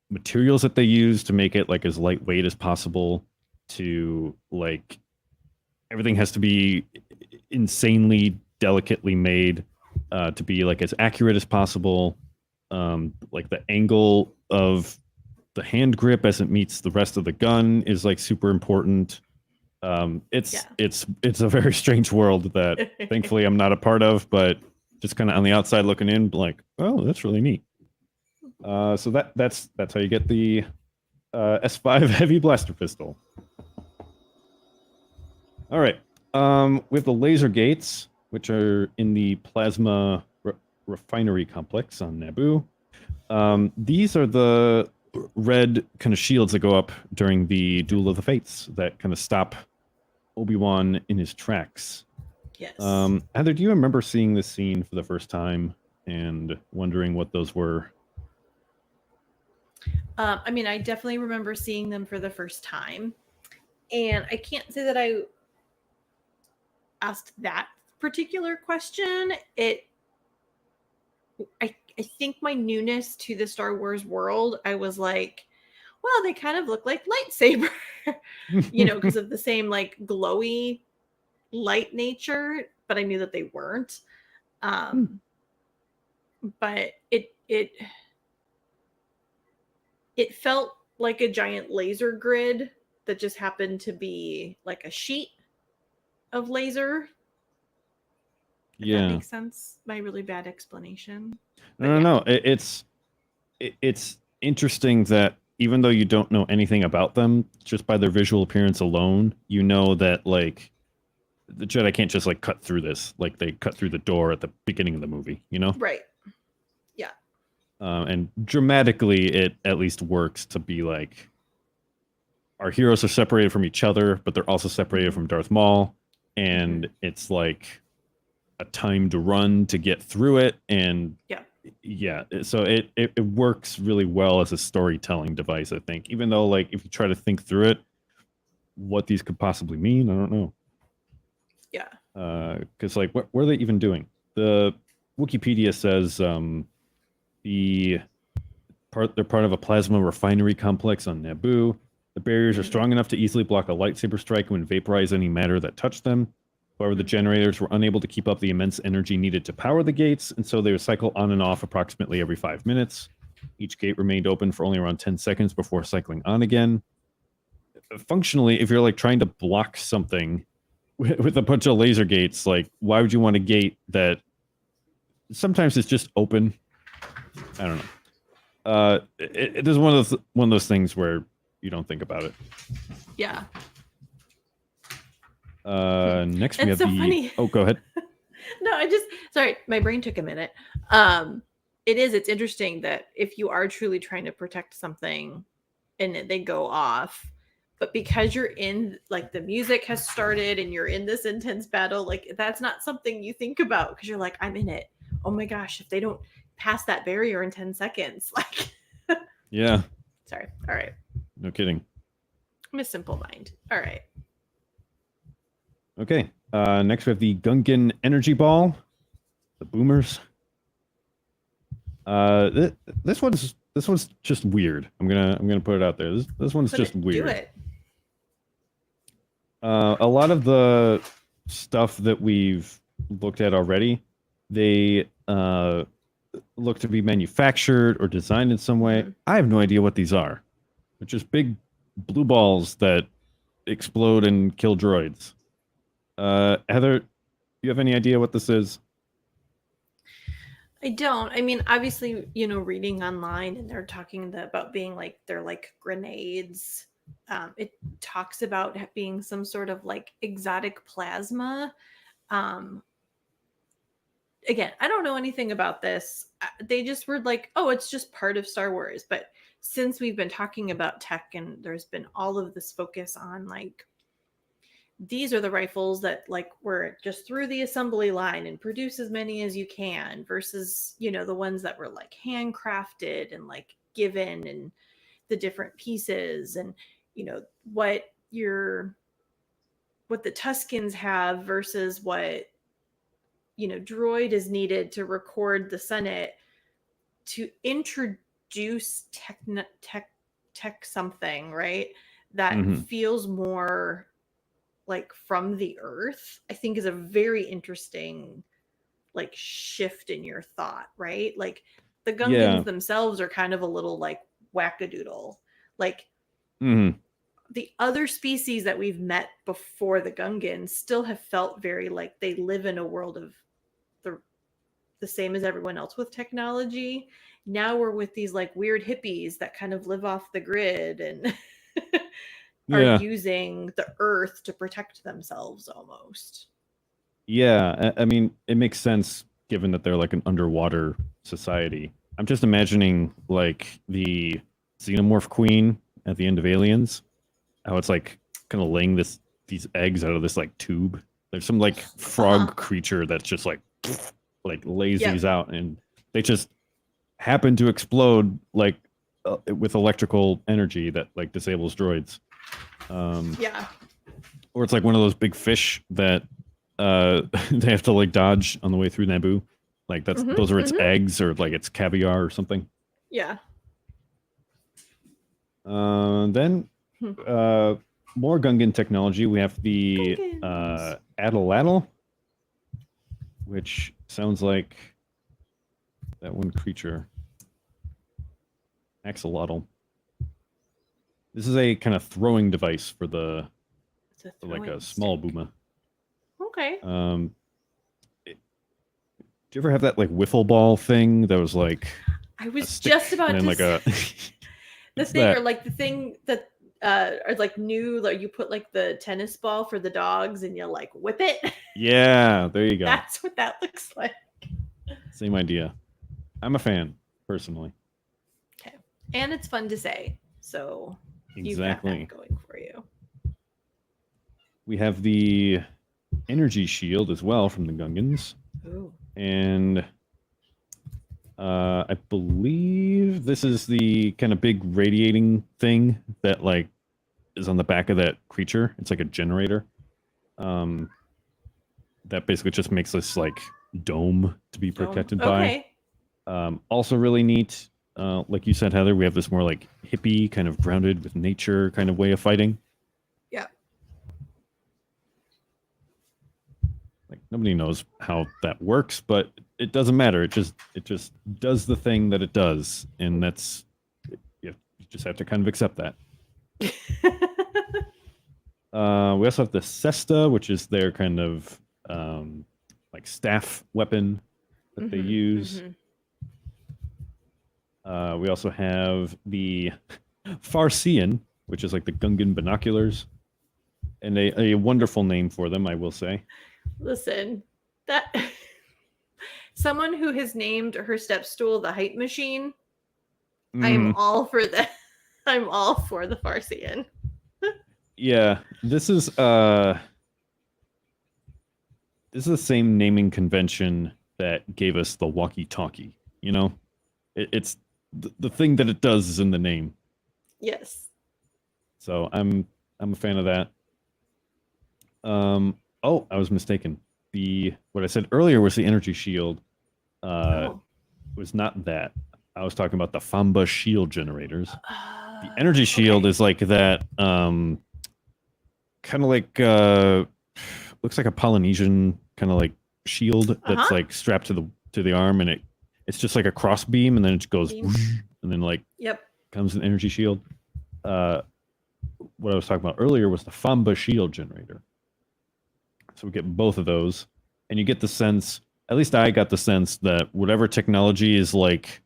Speaker 1: materials that they use to make it like as lightweight as possible, to like everything has to be insanely delicately made, to be like as accurate as possible. Like the angle of the hand grip as it meets the rest of the gun is like super important. It's a very strange world that thankfully I'm not a part of, but just kind of on the outside looking in, like, oh, that's really neat. So that's how you get the S5 heavy blaster pistol. All right. We have the laser gates, which are in the plasma refinery complex on Naboo. These are the red kind of shields that go up during the Duel of the Fates that kind of stop Obi-Wan in his tracks.
Speaker 2: Yes.
Speaker 1: Heather, do you remember seeing this scene for the first time and wondering what those were?
Speaker 2: I mean, I definitely remember seeing them for the first time. And I can't say that I asked that particular question. I think my newness to the Star Wars world, I was like, well, they kind of look like lightsaber, because of the same like glowy light nature, but I knew that they weren't. But it felt like a giant laser grid that just happened to be like a sheet of laser. If that makes sense. My really bad explanation.
Speaker 1: No. It's interesting that even though you don't know anything about them, just by their visual appearance alone, you know that like the Jedi can't just like cut through this, like they cut through the door at the beginning of the movie, you know?
Speaker 2: Right. Yeah.
Speaker 1: And dramatically, it at least works to be like our heroes are separated from each other, but they're also separated from Darth Maul, and it's like a timed run to get through it, and yeah, so it works really well as a storytelling device, I think, even though like if you try to think through it, what these could possibly mean, I don't know. Because like what are they even doing? The Wikipedia says they're part of a plasma refinery complex on Naboo. The barriers are strong enough to easily block a lightsaber strike and vaporize any matter that touched them. However, the generators were unable to keep up the immense energy needed to power the gates, and so they would cycle on and off approximately every 5 minutes. Each gate remained open for only around 10 seconds before cycling on again. Functionally, if you're like trying to block something with a bunch of laser gates, like why would you want a gate that sometimes it's just open? I don't know. It is one of those things where you don't think about it.
Speaker 2: Yeah.
Speaker 1: Next we have
Speaker 2: so funny.
Speaker 1: Oh, go ahead.
Speaker 2: No, sorry, my brain took a minute. It's interesting that if you are truly trying to protect something and they go off, but because you're in like the music has started and you're in this intense battle, like that's not something you think about because you're like, I'm in it. Oh my gosh, if they don't pass that barrier in 10 seconds, like
Speaker 1: yeah.
Speaker 2: Sorry. All right.
Speaker 1: No kidding.
Speaker 2: I'm a simple mind. All right.
Speaker 1: Okay. Next we have the Gungan energy ball, the boomers. This one's just weird. I'm gonna put it out there. This one's just weird.
Speaker 2: Do it.
Speaker 1: A lot of the stuff that we've looked at already, they look to be manufactured or designed in some way. I have no idea what these are. They're just big blue balls that explode and kill droids. Heather, do you have any idea what this is?
Speaker 2: I don't. I mean, obviously, reading online and they're talking about being like, they're like grenades. It talks about being some sort of like exotic plasma. Again, I don't know anything about this. They just were like, oh, it's just part of Star Wars. But since we've been talking about tech and there's been all of this focus on like, these are the rifles that like were just through the assembly line and produce as many as you can versus, the ones that were like handcrafted and like given and the different pieces and what the Tuskens have versus what Droid is needed to record the Senate to introduce tech something, right? That feels more like from the earth, I think is a very interesting like shift in your thought, right? Like the Gungans themselves are kind of a little like wackadoodle. Like the other species that we've met before the Gungans still have felt very like they live in a world of the same as everyone else with technology. Now we're with these like weird hippies that kind of live off the grid and are using the earth to protect themselves almost.
Speaker 1: Yeah, I mean, it makes sense given that they're like an underwater society. I'm just imagining like the xenomorph queen at the end of Aliens, how it's like kind of laying these eggs out of this like tube. There's some like frog creature that's just like lays these out, and they just happen to explode like with electrical energy that like disables droids. Or it's like one of those big fish that they have to like dodge on the way through Naboo. Like those are its eggs, or like its caviar or something.
Speaker 2: Yeah.
Speaker 1: Then more Gungan technology. We have the Atlatl, which sounds like that one creature. Axolotl. This is a kind of throwing device for like a small booma.
Speaker 2: Okay.
Speaker 1: Do you ever have that like wiffle ball thing that was like
Speaker 2: I was just about to
Speaker 1: like a
Speaker 2: the thing that? Or like the thing that are like new, like you put like the tennis ball for the dogs and you like whip it.
Speaker 1: Yeah, there you go.
Speaker 2: That's what that looks like.
Speaker 1: Same idea. I'm a fan personally.
Speaker 2: Okay, and it's fun to say, so
Speaker 1: exactly
Speaker 2: you've got that going for you.
Speaker 1: We have the energy shield as well from the Gungans.
Speaker 2: Ooh.
Speaker 1: And I believe this is the kind of big radiating thing that like is on the back of that creature. It's like a generator. That basically just makes this like dome to be protected by. Also really neat. Like you said, Heather, we have this more like hippie kind of grounded with nature kind of way of fighting.
Speaker 2: Yeah.
Speaker 1: Like nobody knows how that works, but it doesn't matter. It just does the thing that it does, and that's you just have to kind of accept that. We also have the Cesta, which is their kind of like staff weapon that they use. We also have the Farsean, which is like the Gungan binoculars, and a wonderful name for them, I will say.
Speaker 2: Listen, that someone who has named her step stool the hype machine, I am all for that. I'm all for the Farsean.
Speaker 1: Yeah, this is the same naming convention that gave us the walkie-talkie. You know, it's the thing that it does is in the name.
Speaker 2: Yes.
Speaker 1: So I'm a fan of that. Oh, I was mistaken. What I said earlier was the energy shield. Was not that. I was talking about the Famba shield generators. The energy shield is like that. Kind of like looks like a Polynesian kind of like shield that's like strapped to the arm, and it's just like a cross beam, and then it goes whoosh, and then like comes an energy shield. What I was talking about earlier was the Famba shield generator. So we get both of those, and you get the sense, at least I got the sense, that whatever technology is like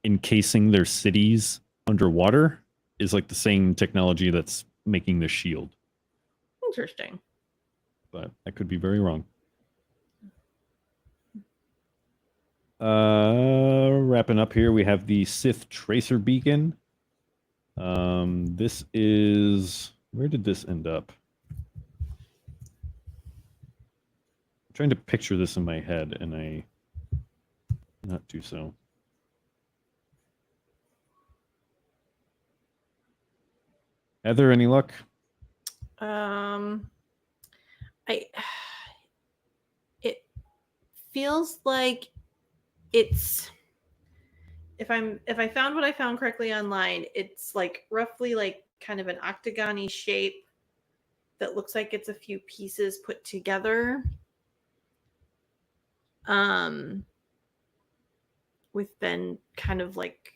Speaker 1: encasing their cities underwater is like the same technology that's making the shield.
Speaker 2: Interesting.
Speaker 1: But I could be very wrong. Wrapping up here, we have the Sith Tracer Beacon. This is... Where did this end up? I'm trying to picture this in my head, and I not do so. Heather, any luck?
Speaker 2: Um, I it feels like it's if I found what I found correctly online, it's like roughly like kind of an octagon-y shape that looks like it's a few pieces put together. Um, with then kind of like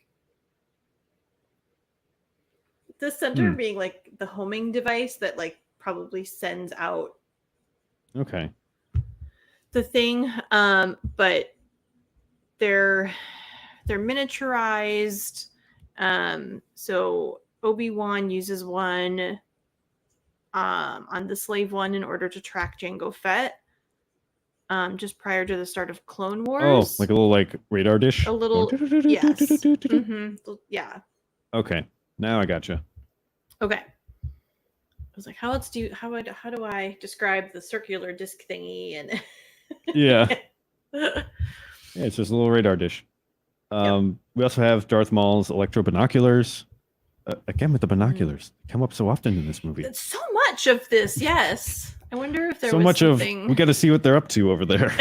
Speaker 2: the center
Speaker 1: Hmm.
Speaker 2: being like the homing device that like probably sends out
Speaker 1: Okay.
Speaker 2: the thing. But they're miniaturized. So Obi-Wan uses one on the slave one in order to track Jango Fett. Just prior to the start of Clone
Speaker 1: Oh,
Speaker 2: Wars.
Speaker 1: like a little like radar dish.
Speaker 2: A
Speaker 1: Going
Speaker 2: little, yes. Yeah.
Speaker 1: Okay, now I gotcha.
Speaker 2: Okay. I was like, how do I describe the circular disc thingy? And
Speaker 1: Yeah. Yeah, it's just a little radar dish.
Speaker 2: Yep.
Speaker 1: We also have Darth Maul's electro binoculars. Again with the binoculars, come up so often in this movie.
Speaker 2: That's so much of this, yes. I wonder if there
Speaker 1: So
Speaker 2: was
Speaker 1: much
Speaker 2: something...
Speaker 1: of we got to see what they're up to over there.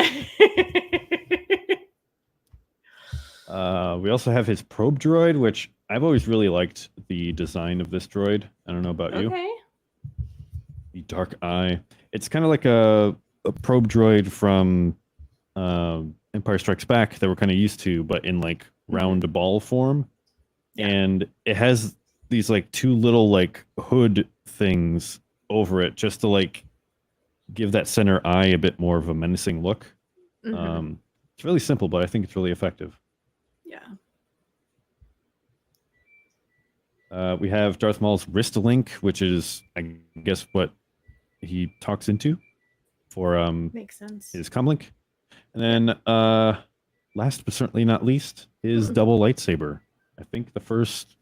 Speaker 1: We also have his probe droid, which I've always really liked the design of this droid. I don't know about you.
Speaker 2: Okay.
Speaker 1: The dark eye. It's kind of like a probe droid from Empire Strikes Back that we're kind of used to, but in like round ball form.
Speaker 2: Yeah.
Speaker 1: And it has these like two little like hood things over it just to like give that center eye a bit more of a menacing look.
Speaker 2: Mhm.
Speaker 1: It's really simple, but I think it's really effective.
Speaker 2: Yeah.
Speaker 1: We have Darth Maul's wrist link, which is, I guess, what he talks into for
Speaker 2: Makes sense.
Speaker 1: his comlink. And then, last but certainly not least, his double lightsaber. I think the first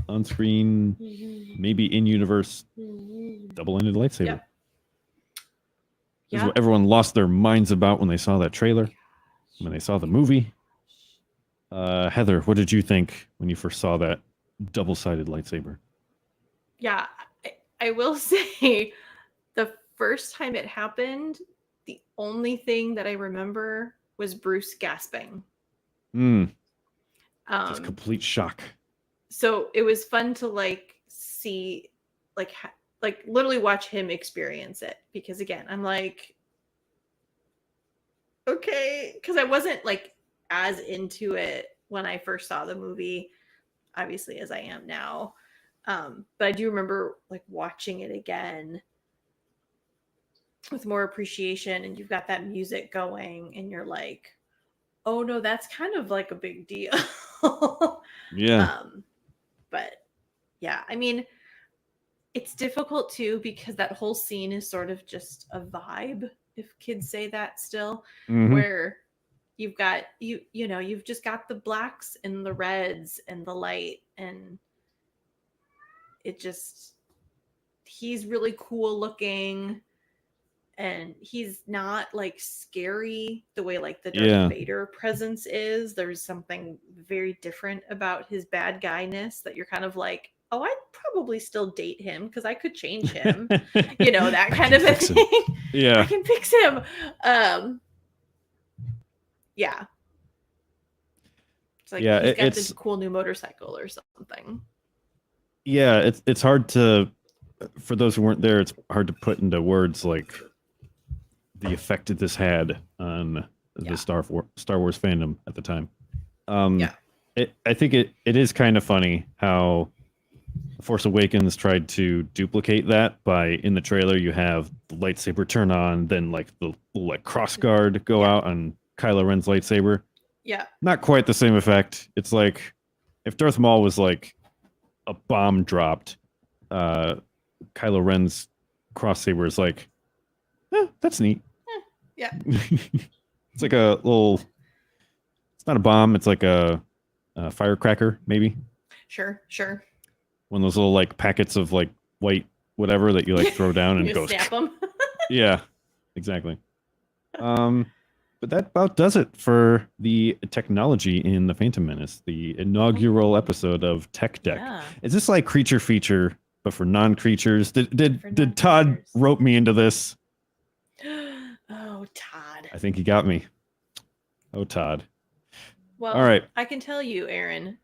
Speaker 1: on-screen, maybe in-universe, double-ended lightsaber.
Speaker 2: Yep.
Speaker 1: This is
Speaker 2: Yeah.
Speaker 1: what everyone lost their minds about when they saw that trailer, when they saw the movie. Heather, what did you think when you first saw that double-sided lightsaber?
Speaker 2: Yeah. I will say the first time it happened, the only thing that I remember was Bruce gasping.
Speaker 1: Just complete shock.
Speaker 2: So it was fun to like see, like literally watch him experience it, because again, I'm like, okay, because I wasn't like as into it when I first saw the movie, obviously, as I am now. But I do remember like watching it again with more appreciation, and you've got that music going, and you're like, oh no, that's kind of like a big deal.
Speaker 1: Yeah.
Speaker 2: But yeah, I mean, it's difficult too because that whole scene is sort of just a vibe, if kids say that still, where you've got you know, you've just got the blacks and the reds and the light, and it just, he's really cool looking, and he's not like scary the way like the Darth Vader presence is. There's something very different about his bad guyness that you're kind of like, oh, I'd probably still date him because I could change him. You know, that kind of a thing.
Speaker 1: Yeah.
Speaker 2: I can fix him. Yeah. It's like,
Speaker 1: yeah,
Speaker 2: he's got this cool new motorcycle or something.
Speaker 1: Yeah, it's hard to, for those who weren't there, it's hard to put into words like the effect that this had on the Star Wars fandom at the time. I think it is kind of funny how Force Awakens tried to duplicate that by, in the trailer, you have the lightsaber turn on, then like the little like cross guard go out on Kylo Ren's lightsaber.
Speaker 2: Yeah.
Speaker 1: Not quite the same effect. It's like if Darth Maul was like a bomb dropped, Kylo Ren's cross saber is like, that's neat.
Speaker 2: Yeah.
Speaker 1: It's like a little, it's not a bomb, it's like a firecracker, maybe.
Speaker 2: Sure.
Speaker 1: One of those little like packets of like white whatever that you like throw down and it goes.
Speaker 2: Snap them.
Speaker 1: Yeah, exactly. But that about does it for the technology in The Phantom Menace, the inaugural episode of Tech Deck.
Speaker 2: Yeah.
Speaker 1: Is this like creature feature but for non-creatures.
Speaker 2: For
Speaker 1: Did Todd
Speaker 2: non-creatures.
Speaker 1: rope me into this?
Speaker 2: Oh, Todd.
Speaker 1: I think he got me. Oh, Todd.
Speaker 2: Well,
Speaker 1: All right.
Speaker 2: I can tell you, Aaron, it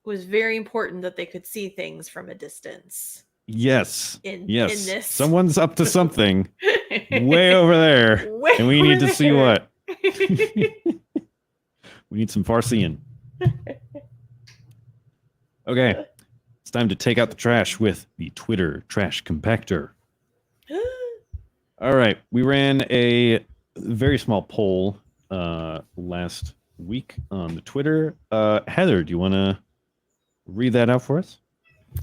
Speaker 2: was very important that they could see things from a distance.
Speaker 1: Yes.
Speaker 2: In
Speaker 1: Yes.
Speaker 2: this.
Speaker 1: Someone's up to something way over there.
Speaker 2: Way
Speaker 1: And we need to see
Speaker 2: over
Speaker 1: what. We need some far seeing. Okay. It's time to take out the trash with the Twitter trash compactor. All right. We ran a very small poll last week on the Twitter. Heather, do you want to read that out for us?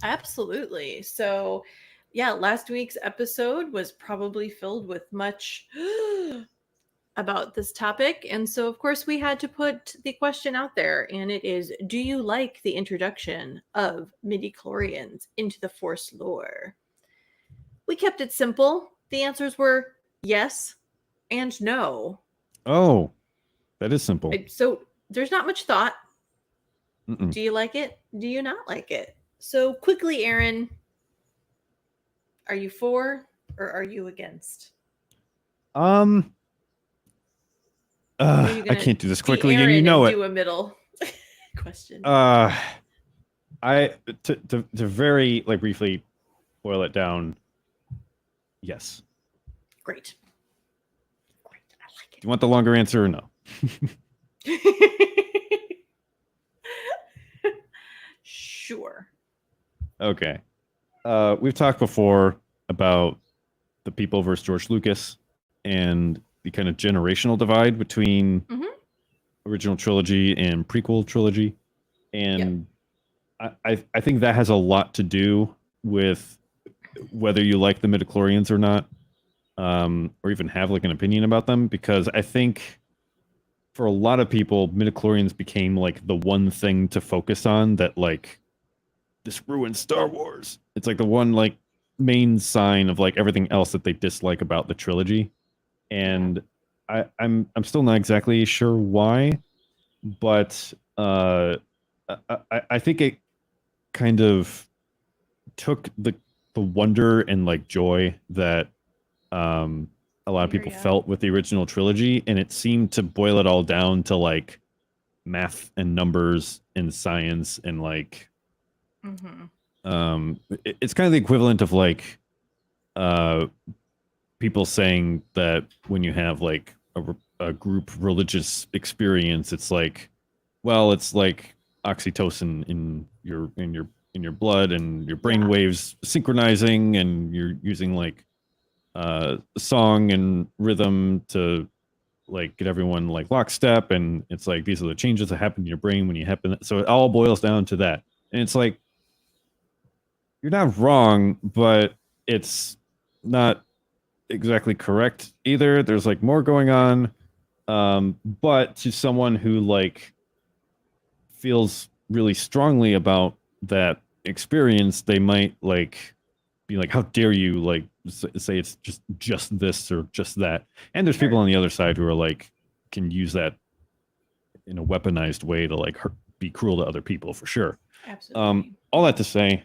Speaker 2: Absolutely. So, yeah, last week's episode was probably filled with much about this topic. And so, of course, we had to put the question out there. And it is, do you like the introduction of midichlorians into the Force lore? We kept it simple. The answers were yes and no.
Speaker 1: Oh, that is simple.
Speaker 2: So there's not much thought.
Speaker 1: Mm-mm.
Speaker 2: Do you like it? Do you not like it? So quickly, Aaron, are you for or are you against? Are you
Speaker 1: I
Speaker 2: gonna
Speaker 1: can't do this
Speaker 2: be
Speaker 1: quickly, and
Speaker 2: Aaron
Speaker 1: you know it.
Speaker 2: Do a middle question.
Speaker 1: I to very like briefly boil it down. Yes.
Speaker 2: Great. I like
Speaker 1: Do you want the longer answer or no?
Speaker 2: it. Sure.
Speaker 1: Okay. We've talked before about the people versus George Lucas and the kind of generational divide between
Speaker 2: Mhm.
Speaker 1: original trilogy and prequel trilogy. And I think that has a lot to do with whether you like the midichlorians or not, or even have like an opinion about them, because I think for a lot of people, midichlorians became like the one thing to focus on that like this ruined Star Wars. It's like the one like main sign of like everything else that they dislike about the trilogy. And I'm still not exactly sure why, but I think it kind of took the wonder and like joy that a lot of people
Speaker 2: Yeah.
Speaker 1: felt with the original trilogy, and it seemed to boil it all down to like math and numbers and science and like
Speaker 2: Mhm.
Speaker 1: it's kind of the equivalent of like people saying that when you have like a group religious experience, it's like, well, it's like oxytocin in your blood and your brain
Speaker 2: Yeah.
Speaker 1: waves synchronizing, and you're using like song and rhythm to like get everyone like lockstep, and it's like these are the changes that happen in your brain when you happen. So it all boils down to that, and it's like you're not wrong, but it's not exactly correct either. There's like more going on, but to someone who like feels really strongly about that experience, they might like be like, how dare you like say it's just this or just that. And there's people
Speaker 2: Sure.
Speaker 1: on the other side who are like can use that in a weaponized way to like be cruel to other people for sure.
Speaker 2: Absolutely.
Speaker 1: All that to say,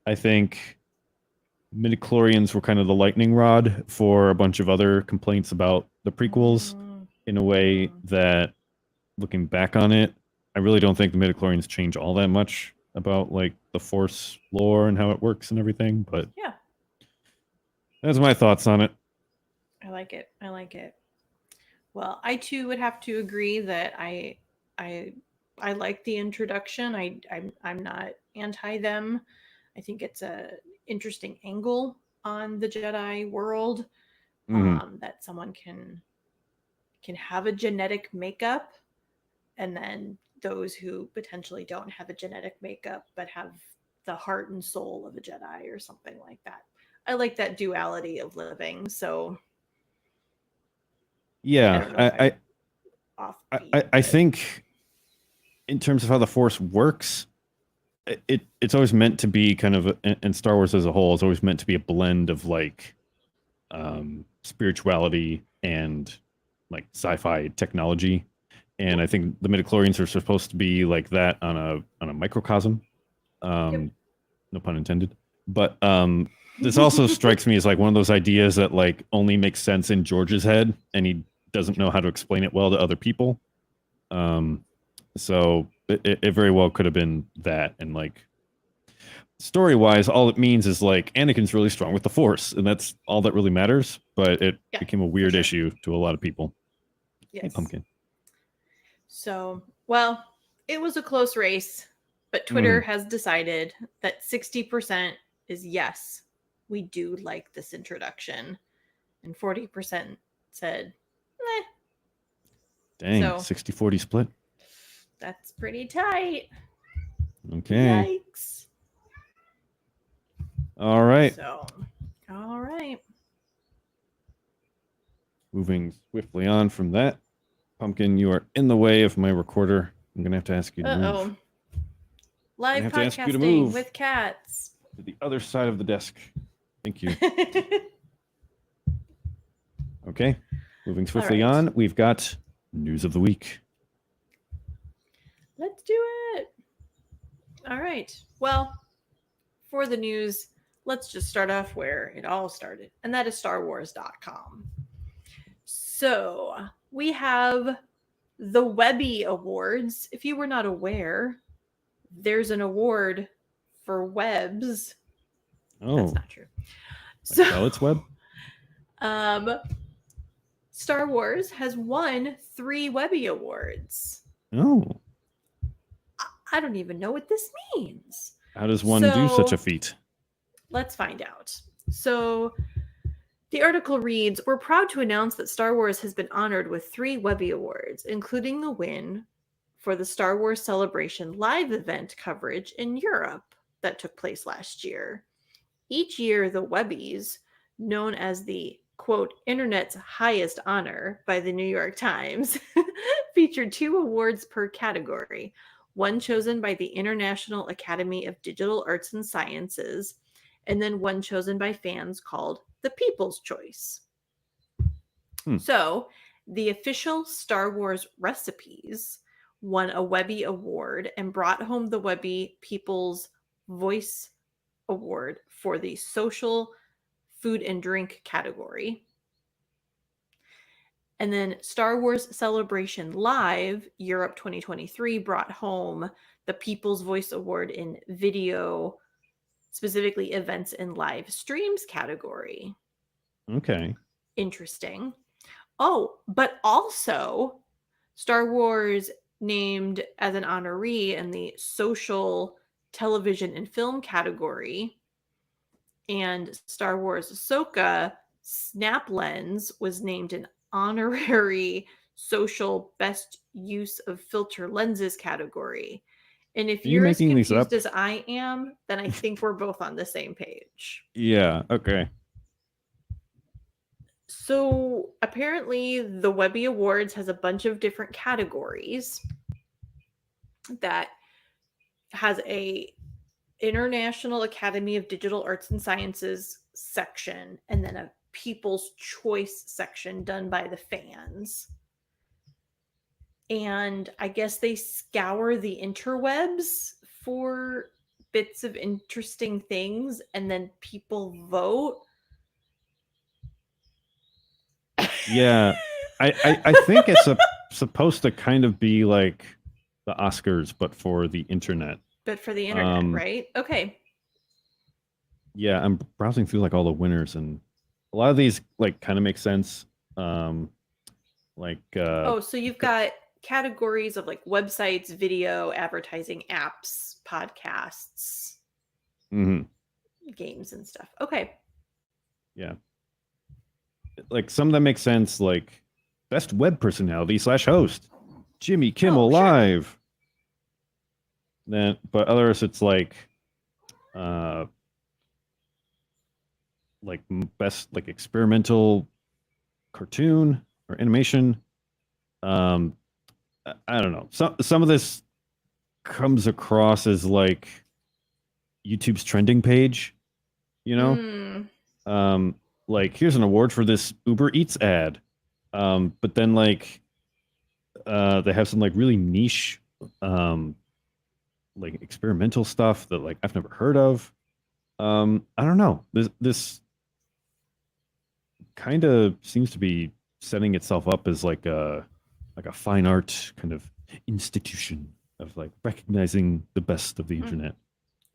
Speaker 1: I think midichlorians were kind of the lightning rod for a bunch of other complaints about the prequels in a way that, looking back on it, I really don't think the midichlorians change all that much about like the Force lore and how it works and everything. But
Speaker 2: Yeah.
Speaker 1: that's my thoughts on it.
Speaker 2: I like it. I like it. Well, I too would have to agree that I like the introduction. I'm not anti them. I think it's a interesting angle on the Jedi world, that someone can have a genetic makeup, and then those who potentially don't have a genetic makeup but have the heart and soul of a Jedi or something like that. I like that duality of living. So I
Speaker 1: Yeah,
Speaker 2: don't know if I'm offbeat,
Speaker 1: I
Speaker 2: but-
Speaker 1: think in terms of how the Force works, it's always meant to be kind of, and Star Wars as a whole is always meant to be a blend of like spirituality and like sci-fi technology. And I think the midichlorians are supposed to be like that on a microcosm. No pun intended. But this also strikes me as like one of those ideas that like only makes sense in George's head, and he doesn't know how to explain it well to other people. So it very well could have been that, and like story wise, all it means is like Anakin's really strong with the Force, and that's all that really matters. But it
Speaker 2: Yeah,
Speaker 1: became a weird
Speaker 2: sure.
Speaker 1: issue to a lot of people.
Speaker 2: Yes.
Speaker 1: Hey, Pumpkin.
Speaker 2: So, well, it was a close race, but Twitter has decided that 60% is yes, we do like this introduction, and 40% said, eh.
Speaker 1: Dang,
Speaker 2: So
Speaker 1: 60-40 split.
Speaker 2: that's pretty tight.
Speaker 1: Okay.
Speaker 2: Yikes.
Speaker 1: All right.
Speaker 2: So, all right.
Speaker 1: Moving swiftly on from that. Pumpkin, you are in the way of my recorder. I'm going to have to ask you to move.
Speaker 2: Uh-oh. Live
Speaker 1: have to ask you to
Speaker 2: podcasting
Speaker 1: move.
Speaker 2: with cats.
Speaker 1: To the other side of the desk. Thank you. Okay. Moving swiftly
Speaker 2: right.
Speaker 1: on, we've got news of the week.
Speaker 2: Let's do it. All right. Well, for the news, let's just start off where it all started, and that is StarWars.com. So we have the Webby Awards. If you were not aware, there's an award for webs.
Speaker 1: Oh,
Speaker 2: that's not true.
Speaker 1: Like Charlotte's Web?
Speaker 2: Star Wars has won 3 Webby Awards.
Speaker 1: Oh.
Speaker 2: I don't even know what this means.
Speaker 1: How does one do such a feat?
Speaker 2: Let's find out. So the article reads, "We're proud to announce that Star Wars has been honored with 3 Webby Awards, including the win for the Star Wars Celebration live event coverage in Europe that took place last year. Each year, the Webbies, known as the, quote, internet's highest honor by the New York Times, featured 2 awards per category, one chosen by the International Academy of Digital Arts and Sciences, and then one chosen by fans called the People's Choice. So the official Star Wars recipes won a Webby Award and brought home the Webby People's Voice Award for the social food and drink category. And then Star Wars Celebration Live Europe 2023 brought home the People's Voice Award in video, specifically events and live streams category.
Speaker 1: Okay.
Speaker 2: Interesting. Oh, but also Star Wars named as an honoree in the social television and film category, and Star Wars Ahsoka Snap Lens was named an honorary social best use of filter lenses category. And if you're as confused as I am, then I think we're both on the same page.
Speaker 1: Yeah, okay.
Speaker 2: So apparently the Webby Awards has a bunch of different categories that has a International Academy of Digital Arts and Sciences section, and then a People's Choice section done by the fans. And I guess they scour the interwebs for bits of interesting things, and then people vote.
Speaker 1: Yeah, I think it's supposed to kind of be like the Oscars, but for the internet.
Speaker 2: But for the internet, right? Okay.
Speaker 1: Yeah, I'm browsing through like all the winners, and a lot of these like kind of make sense. So
Speaker 2: you've got categories of like websites, video, advertising, apps, podcasts, games and stuff. Okay.
Speaker 1: Yeah. Like some of them make sense, like best web personality / host, Jimmy Kimmel Live. Sure. Then, but others it's like best like experimental cartoon or animation. I don't know. Some of this comes across as like YouTube's trending page, you know? Like here's an award for this Uber Eats ad. But then like they have some like really niche like experimental stuff that like I've never heard of. I don't know. This kind of seems to be setting itself up as like a fine art kind of institution of like recognizing the best of the
Speaker 2: Mm,
Speaker 1: internet.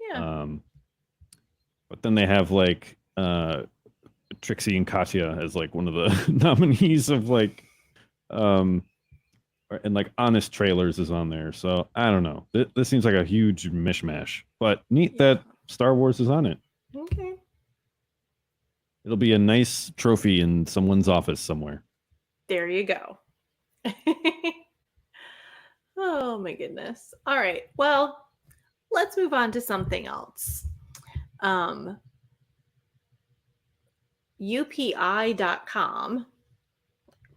Speaker 2: yeah.
Speaker 1: Um, but then they have like Trixie and Katya as like one of the nominees of like um and like Honest Trailers is on there. So I don't know. This seems like a huge mishmash, but neat
Speaker 2: Yeah.
Speaker 1: that Star Wars is on it.
Speaker 2: Okay.
Speaker 1: It'll be a nice trophy in someone's office somewhere.
Speaker 2: There you go. Oh my goodness. All right. Well, let's move on to something else. Um, UPI.com.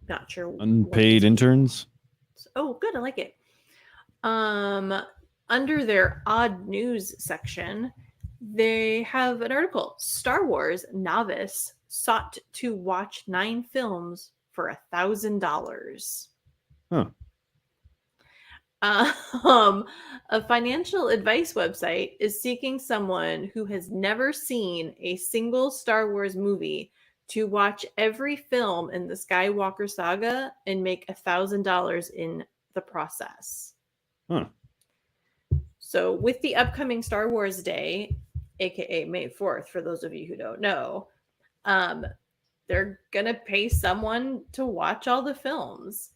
Speaker 2: Not sure what
Speaker 1: Unpaid
Speaker 2: this
Speaker 1: interns.
Speaker 2: Oh, good. I like it. Under their odd news section, they have an article. Star Wars novice sought to watch 9 films for $1,000.
Speaker 1: Huh.
Speaker 2: Um, a financial advice website is seeking someone who has never seen a single Star Wars movie to watch every film in the Skywalker saga and make $1,000 in the process.
Speaker 1: Huh.
Speaker 2: So, with the upcoming Star Wars Day, aka May 4th, for those of you who don't know, um, they're gonna pay someone to watch all the films.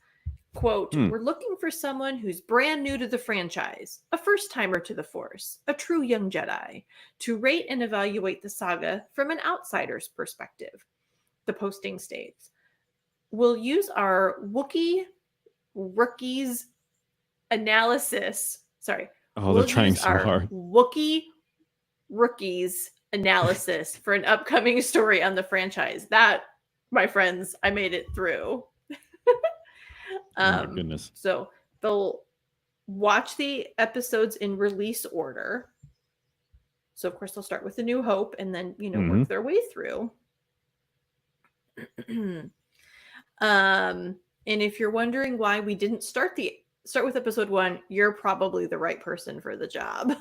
Speaker 2: Quote,
Speaker 1: Hmm.
Speaker 2: we're looking for someone who's brand new to the franchise, a first timer to the Force, a true young Jedi, to rate and evaluate the saga from an outsider's perspective. The posting states, we'll use our Wookiee rookies analysis. Sorry,
Speaker 1: Oh, they're
Speaker 2: we'll
Speaker 1: trying
Speaker 2: use
Speaker 1: so
Speaker 2: our
Speaker 1: hard.
Speaker 2: Wookiee rookies analysis for an upcoming story on the franchise. That, my friends, I made it through.
Speaker 1: Oh my goodness.
Speaker 2: So they'll watch the episodes in release order. So of course they'll start with A New Hope and then,
Speaker 1: Mm-hmm.
Speaker 2: work their way through. And if you're wondering why we didn't start with episode 1, you're probably the right person for the job.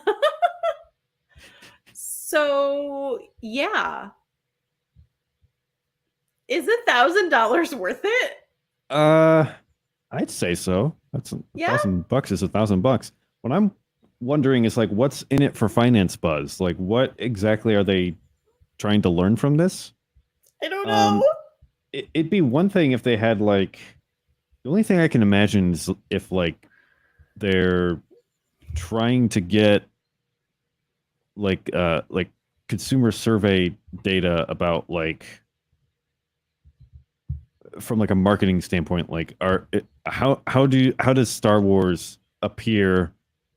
Speaker 2: So yeah. Is $1,000 worth it?
Speaker 1: I'd say so. That's
Speaker 2: Yeah.
Speaker 1: $1,000 is $1,000. What I'm wondering is like, what's in it for Finance Buzz? Like, what exactly are they trying to learn from this?
Speaker 2: I don't know.
Speaker 1: It'd be one thing if they had like, the only thing I can imagine is if like they're trying to get like consumer survey data about like from like a marketing standpoint, like how does Star Wars appear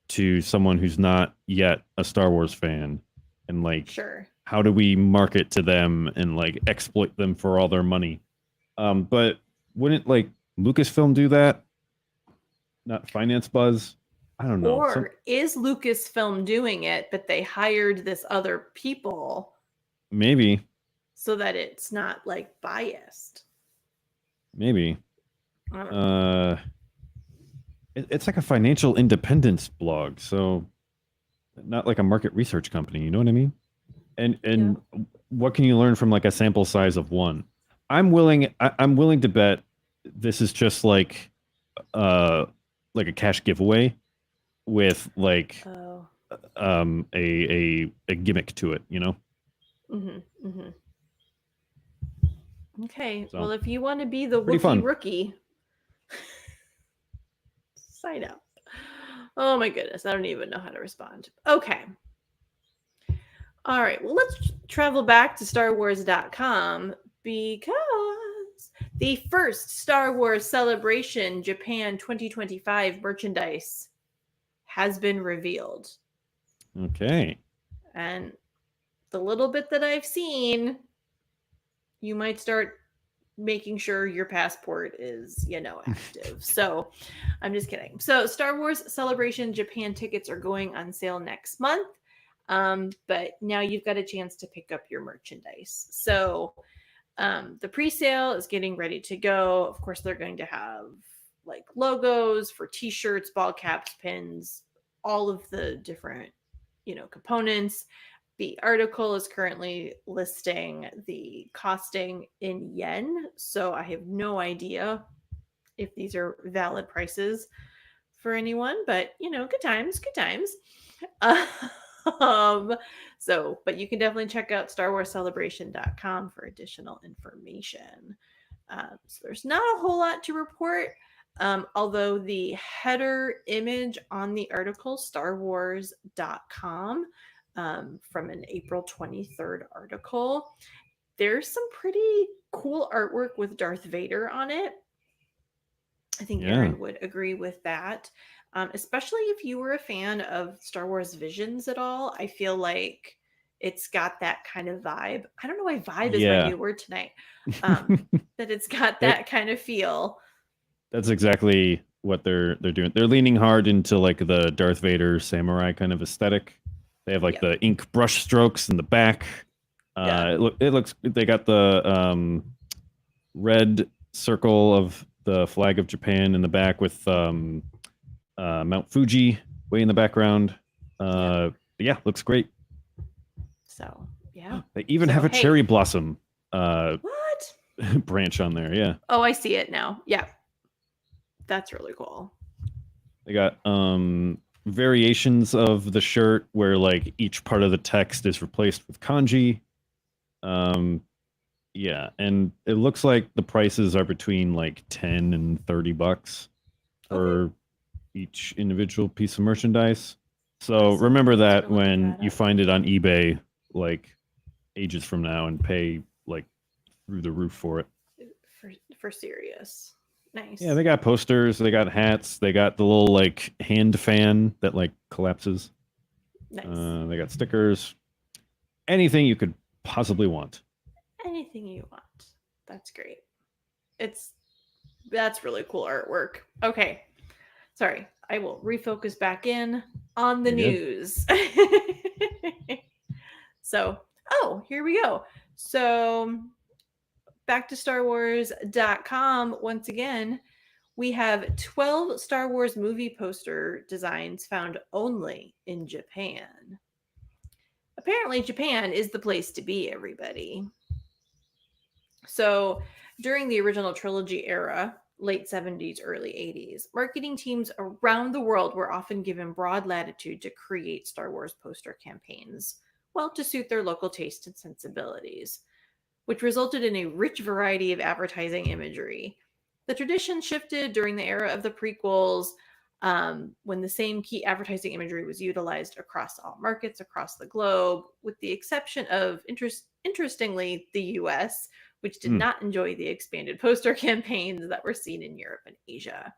Speaker 1: to someone who's not yet a Star Wars fan, and like
Speaker 2: Sure.
Speaker 1: how do we market to them and like exploit them for all their money? But wouldn't like Lucasfilm do that? Not Finance Buzz. I don't know.
Speaker 2: Or is Lucasfilm doing it, but they hired this other people
Speaker 1: Maybe.
Speaker 2: so that it's not like biased?
Speaker 1: Maybe.
Speaker 2: I don't know.
Speaker 1: It's like a financial independence blog, so not like a market research company. You know what I mean? And what can you learn from like a sample size of one? I'm willing to bet this is just like a cash giveaway with like
Speaker 2: Oh.
Speaker 1: a gimmick to it, you know?
Speaker 2: Mm-hmm, mm-hmm. Okay.
Speaker 1: So,
Speaker 2: Well, if you want to be the
Speaker 1: pretty
Speaker 2: Wookiee
Speaker 1: fun.
Speaker 2: rookie, sign up. Oh my goodness. I don't even know how to respond. Okay. All right. Well, let's travel back to StarWars.com because the first Star Wars Celebration Japan 2025 merchandise has been revealed.
Speaker 1: Okay.
Speaker 2: And the little bit that I've seen, you might start making sure your passport is, active. So I'm just kidding. So Star Wars Celebration Japan tickets are going on sale next month. But now you've got a chance to pick up your merchandise. So the pre-sale is getting ready to go. Of course, they're going to have like logos for t-shirts, ball caps, pins, all of the different, components. The article is currently listing the costing in yen, so I have no idea if these are valid prices for anyone, but good times, good times. But you can definitely check out StarWarsCelebration.com for additional information. So there's not a whole lot to report. Although the header image on the article, StarWars.com, from an April 23rd article, there's some pretty cool artwork with Darth Vader on it. I think Aaron would agree with that. Especially if you were a fan of Star Wars Visions at all. I feel like it's got that kind of vibe. I don't know why vibe is my new word tonight. That it's got that kind of feel.
Speaker 1: That's exactly what they're doing. They're leaning hard into like the Darth Vader samurai kind of aesthetic. They have like the ink brush strokes in the back. It looks. They got the red circle of the flag of Japan in the back with Mount Fuji way in the background. Looks great.
Speaker 2: So yeah,
Speaker 1: they even have a cherry blossom
Speaker 2: what
Speaker 1: branch on there. Yeah.
Speaker 2: Oh, I see it now. Yeah, that's really cool.
Speaker 1: They got variations of the shirt where like each part of the text is replaced with kanji. And it looks like the prices are between like $10 and $30 for each individual piece of merchandise. So remember that when you find it on eBay, like ages from now, and pay like through the roof for it.
Speaker 2: For serious. Nice.
Speaker 1: Yeah, they got posters, they got hats, they got the little like hand fan that like collapses.
Speaker 2: Nice.
Speaker 1: They got stickers. Anything you could possibly want.
Speaker 2: Anything you want. That's great. That's really cool artwork. Okay. Sorry. I will refocus back in on the news. So, here we go. So, back to StarWars.com once again. We have 12 Star Wars movie poster designs found only in Japan. Apparently, Japan is the place to be, everybody. So, during the original trilogy era, late 70s, early 80s, marketing teams around the world were often given broad latitude to create Star Wars poster campaigns, to suit their local taste and sensibilities, which resulted in a rich variety of advertising imagery. The tradition shifted during the era of the prequels, when the same key advertising imagery was utilized across all markets across the globe, with the exception of, interestingly, the US, which did not enjoy the expanded poster campaigns that were seen in Europe and Asia.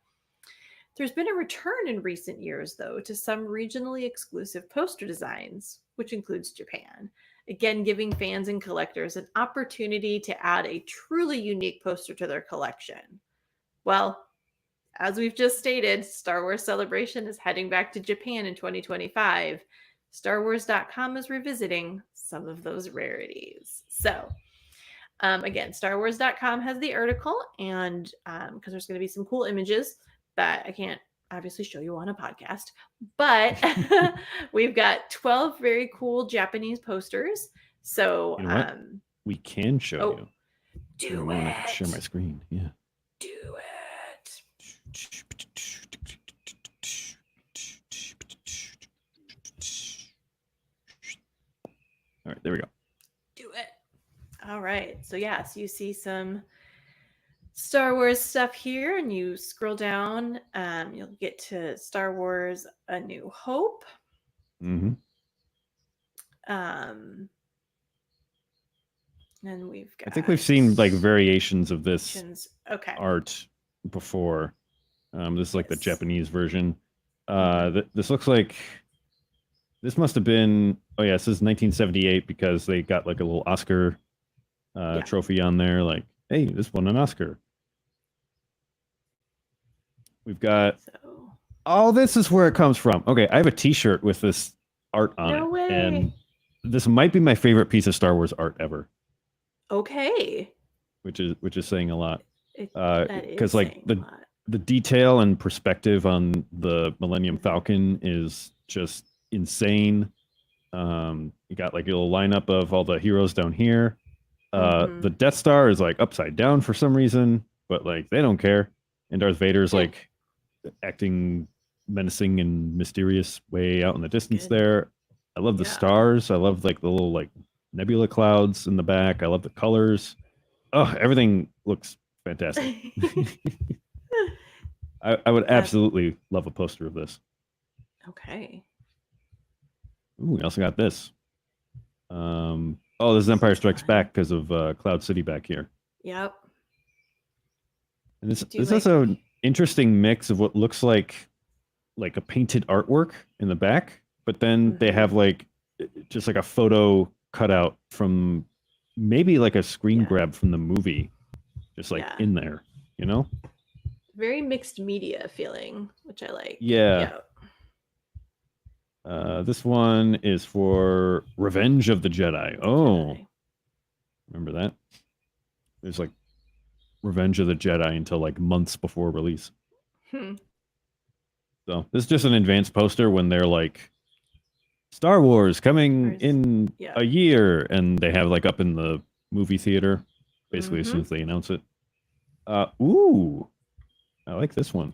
Speaker 2: There's been a return in recent years, though, to some regionally exclusive poster designs, which includes Japan, again giving fans and collectors an opportunity to add a truly unique poster to their collection. Well, as we've just stated, Star Wars Celebration is heading back to Japan in 2025. StarWars.com is revisiting some of those rarities. So, again, StarWars.com has the article, and because there's going to be some cool images that I can't obviously show you on a podcast, but we've got 12 very cool Japanese posters. So,
Speaker 1: you know what? We can show you.
Speaker 2: Do it.
Speaker 1: I can share my screen. Yeah.
Speaker 2: Do it.
Speaker 1: All right, there we go.
Speaker 2: Do it. All right. So you see some Star Wars stuff here, and you scroll down, you'll get to Star Wars A New Hope.
Speaker 1: Mm-hmm.
Speaker 2: And we've got,
Speaker 1: I think we've seen like variations of this
Speaker 2: art
Speaker 1: before. This is like the Japanese version. This looks like this must have been, this is 1978 because they got like a little Oscar trophy on there. Like, hey, this won an Oscar. We've got, this is where it comes from. Okay, I have a t-shirt with this art on it.
Speaker 2: Way.
Speaker 1: And this might be my favorite piece of Star Wars art ever.
Speaker 2: Okay.
Speaker 1: Which is saying a lot. Because like the detail and perspective on the Millennium Falcon is just insane. You got like a little lineup of all the heroes down here.
Speaker 2: Mhm.
Speaker 1: The Death Star is like upside down for some reason, but like they don't care. And Darth Vader's
Speaker 2: Yeah.
Speaker 1: like acting menacing and mysterious way out in the distance
Speaker 2: Good.
Speaker 1: there. I love the
Speaker 2: Yeah.
Speaker 1: stars. I love like the little like nebula clouds in the back. I love the colors. Oh, everything looks fantastic. I would absolutely love a poster of this.
Speaker 2: Okay.
Speaker 1: Ooh, we also got this. Oh, this is Empire Strikes Back because of Cloud City back here.
Speaker 2: Yep.
Speaker 1: And this
Speaker 2: Do you
Speaker 1: is
Speaker 2: like-
Speaker 1: also an interesting mix of what looks like a painted artwork in the back, but then they have like just like a photo cutout from maybe like a screen
Speaker 2: Yeah.
Speaker 1: grab from the movie, just like
Speaker 2: Yeah.
Speaker 1: in there, you know?
Speaker 2: Very mixed media feeling, which I like.
Speaker 1: Yeah. This one is for Revenge of the Jedi. Oh,
Speaker 2: Jedi.
Speaker 1: remember that? There's like Revenge of the Jedi until like months before release.
Speaker 2: Hmm.
Speaker 1: So this is just an advanced poster when they're like Star Wars coming in
Speaker 2: Yeah.
Speaker 1: a year, and they have like up in the movie theater basically as soon
Speaker 2: Mhm.
Speaker 1: as they announce it. Ooh, I like this one.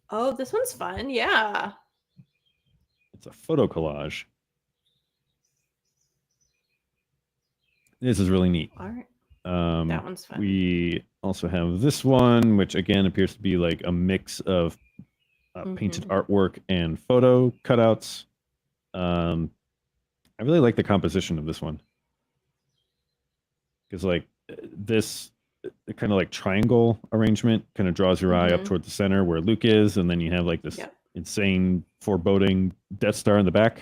Speaker 2: Oh, this one's fun. Yeah.
Speaker 1: It's a photo collage. This is really neat.
Speaker 2: All right.
Speaker 1: That
Speaker 2: That one's fun.
Speaker 1: We also have this one, which again appears to be like a mix of painted artwork and photo cutouts. I really like the composition of this one because like this kind of like triangle arrangement kind of draws your eye up toward the center where Luke is, and then you have like this insane foreboding Death Star in the back,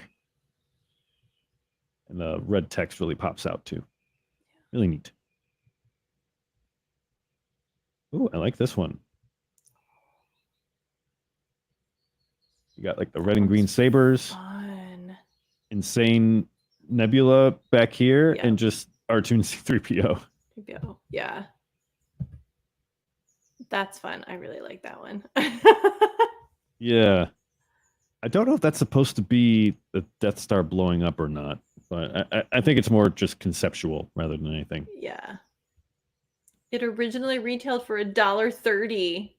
Speaker 1: and the red text really pops out too. Really neat. Ooh, I like this one. You got like the red and green sabers.
Speaker 2: Fun.
Speaker 1: Insane nebula back here, and just R2 and C3PO.
Speaker 2: Yeah. That's fun. I really like that one.
Speaker 1: Yeah. I don't know if that's supposed to be the Death Star blowing up or not, but I think it's more just conceptual rather than anything.
Speaker 2: Yeah. It originally retailed for $1.30.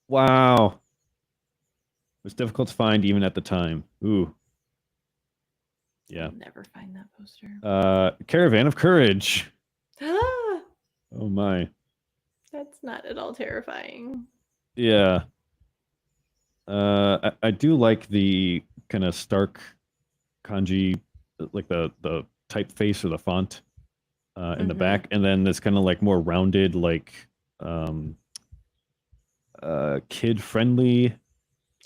Speaker 1: Wow. It was difficult to find even at the time. Ooh. Yeah.
Speaker 2: I'll never find that poster.
Speaker 1: Caravan of Courage.
Speaker 2: Ah,
Speaker 1: Oh my.
Speaker 2: that's not at all terrifying.
Speaker 1: Yeah. I do like the kind of stark kanji, like the typeface or the font in the back, and then this kind of like more rounded, like kid friendly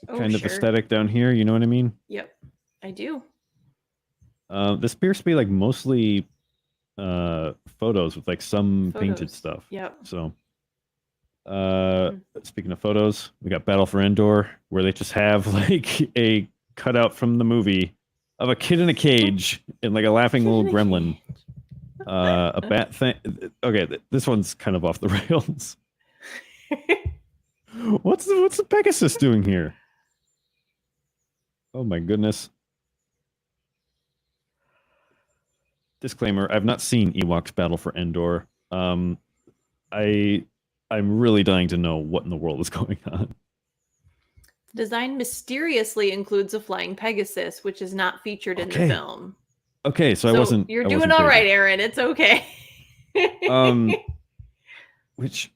Speaker 1: kind of aesthetic down here. You know what I mean?
Speaker 2: Yep, I do.
Speaker 1: This appears to be like mostly photos with like some painted stuff.
Speaker 2: Yep.
Speaker 1: So speaking of photos, we got Battle for Endor, where they just have like a cutout from the movie of a kid in a cage and like a laughing little gremlin. A bat thing. Okay, this one's kind of off the rails. What's the Pegasus doing here? Oh my goodness. Disclaimer, I've not seen Ewoks Battle for Endor. I'm really dying to know what in the world is going on.
Speaker 2: The design mysteriously includes a flying Pegasus, which is not featured in the film.
Speaker 1: Okay, so I wasn't.
Speaker 2: You're doing all right, Aaron. It's okay.
Speaker 1: Which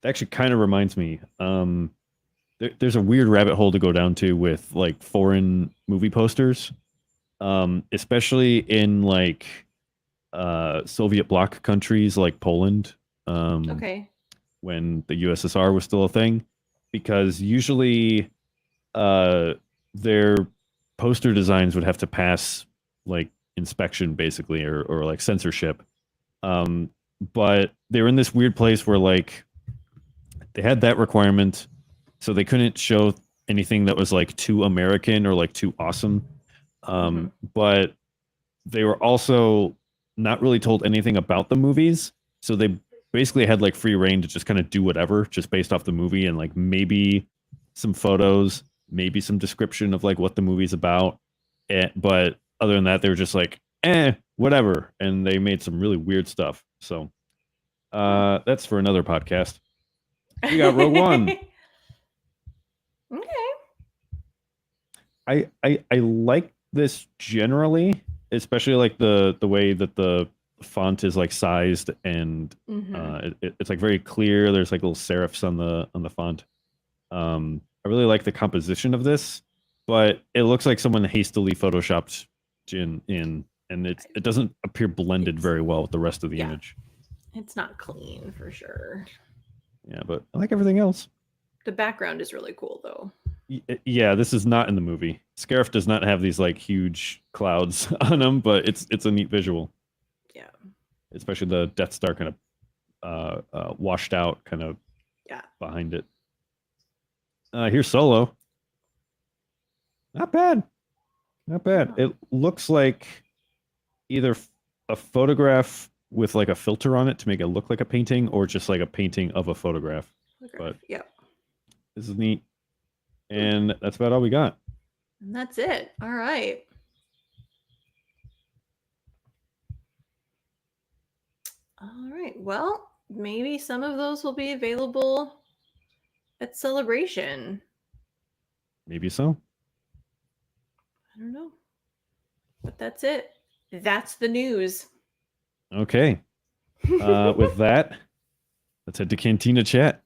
Speaker 1: actually kind of reminds me. There's a weird rabbit hole to go down to with like foreign movie posters, especially in like Soviet bloc countries like Poland.
Speaker 2: Okay.
Speaker 1: When the USSR was still a thing, because usually their poster designs would have to pass like inspection basically or like censorship. But they were in this weird place where like they had that requirement, so they couldn't show anything that was like too American or like too awesome. But they were also not really told anything about the movies, so they basically had like free reign to just kind of do whatever just based off the movie, and like maybe some photos, maybe some description of like what the movie's about. But other than that, they were just like, whatever. And they made some really weird stuff. So that's for another podcast. We got Rogue One.
Speaker 2: Okay.
Speaker 1: I like this generally, especially like the way that the font is like sized and it's like very clear. There's like little serifs on the font. I really like the composition of this, but it looks like someone hastily photoshopped Jin in, and it doesn't appear blended very well with the rest of the image.
Speaker 2: It's not clean for sure.
Speaker 1: Yeah, but I like everything else.
Speaker 2: The background is really cool though.
Speaker 1: Yeah, this is not in the movie. Scarif does not have these like huge clouds on him, but it's a neat visual.
Speaker 2: Yeah.
Speaker 1: Especially the Death Star kind of washed out kind of behind it. Here's Solo. Not bad. Not bad. It looks like either a photograph with like a filter on it to make it look like a painting, or just like a painting of a photograph. But this is neat. And that's about all we got.
Speaker 2: And that's it. All right. All right. Well, maybe some of those will be available at Celebration.
Speaker 1: Maybe so.
Speaker 2: I don't know. But that's it. That's the news.
Speaker 1: Okay. With that, let's head to Cantina Chat.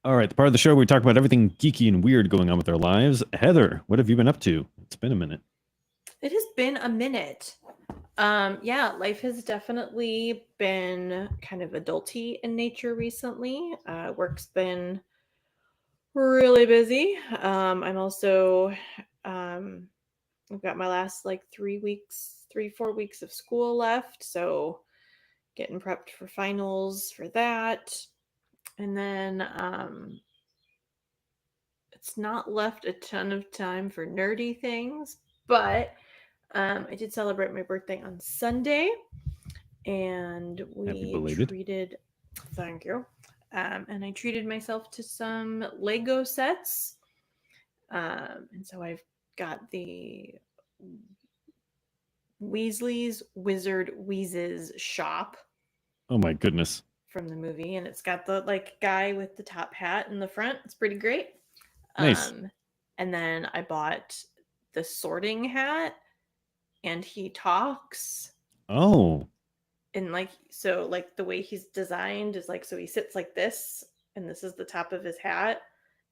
Speaker 1: All right, the part of the show where we talk about everything geeky and weird going on with our lives. Heather, what have you been up to? It's been a minute.
Speaker 2: It has been a minute. Life has definitely been kind of adulty in nature recently. Work's been really busy. I'm also I've got my last like 4 weeks of school left, so getting prepped for finals for that. And then it's not left a ton of time for nerdy things, but I did celebrate my birthday on Sunday, and thank you. And I treated myself to some Lego sets. And so I've got the Weasley's Wizard Wheezes shop.
Speaker 1: Oh my goodness.
Speaker 2: From the movie, and it's got the like guy with the top hat in the front. It's pretty great.
Speaker 1: Nice.
Speaker 2: And then I bought the sorting hat, and he talks.
Speaker 1: Oh.
Speaker 2: And like the way he's designed is like, so he sits like this, and this is the top of his hat,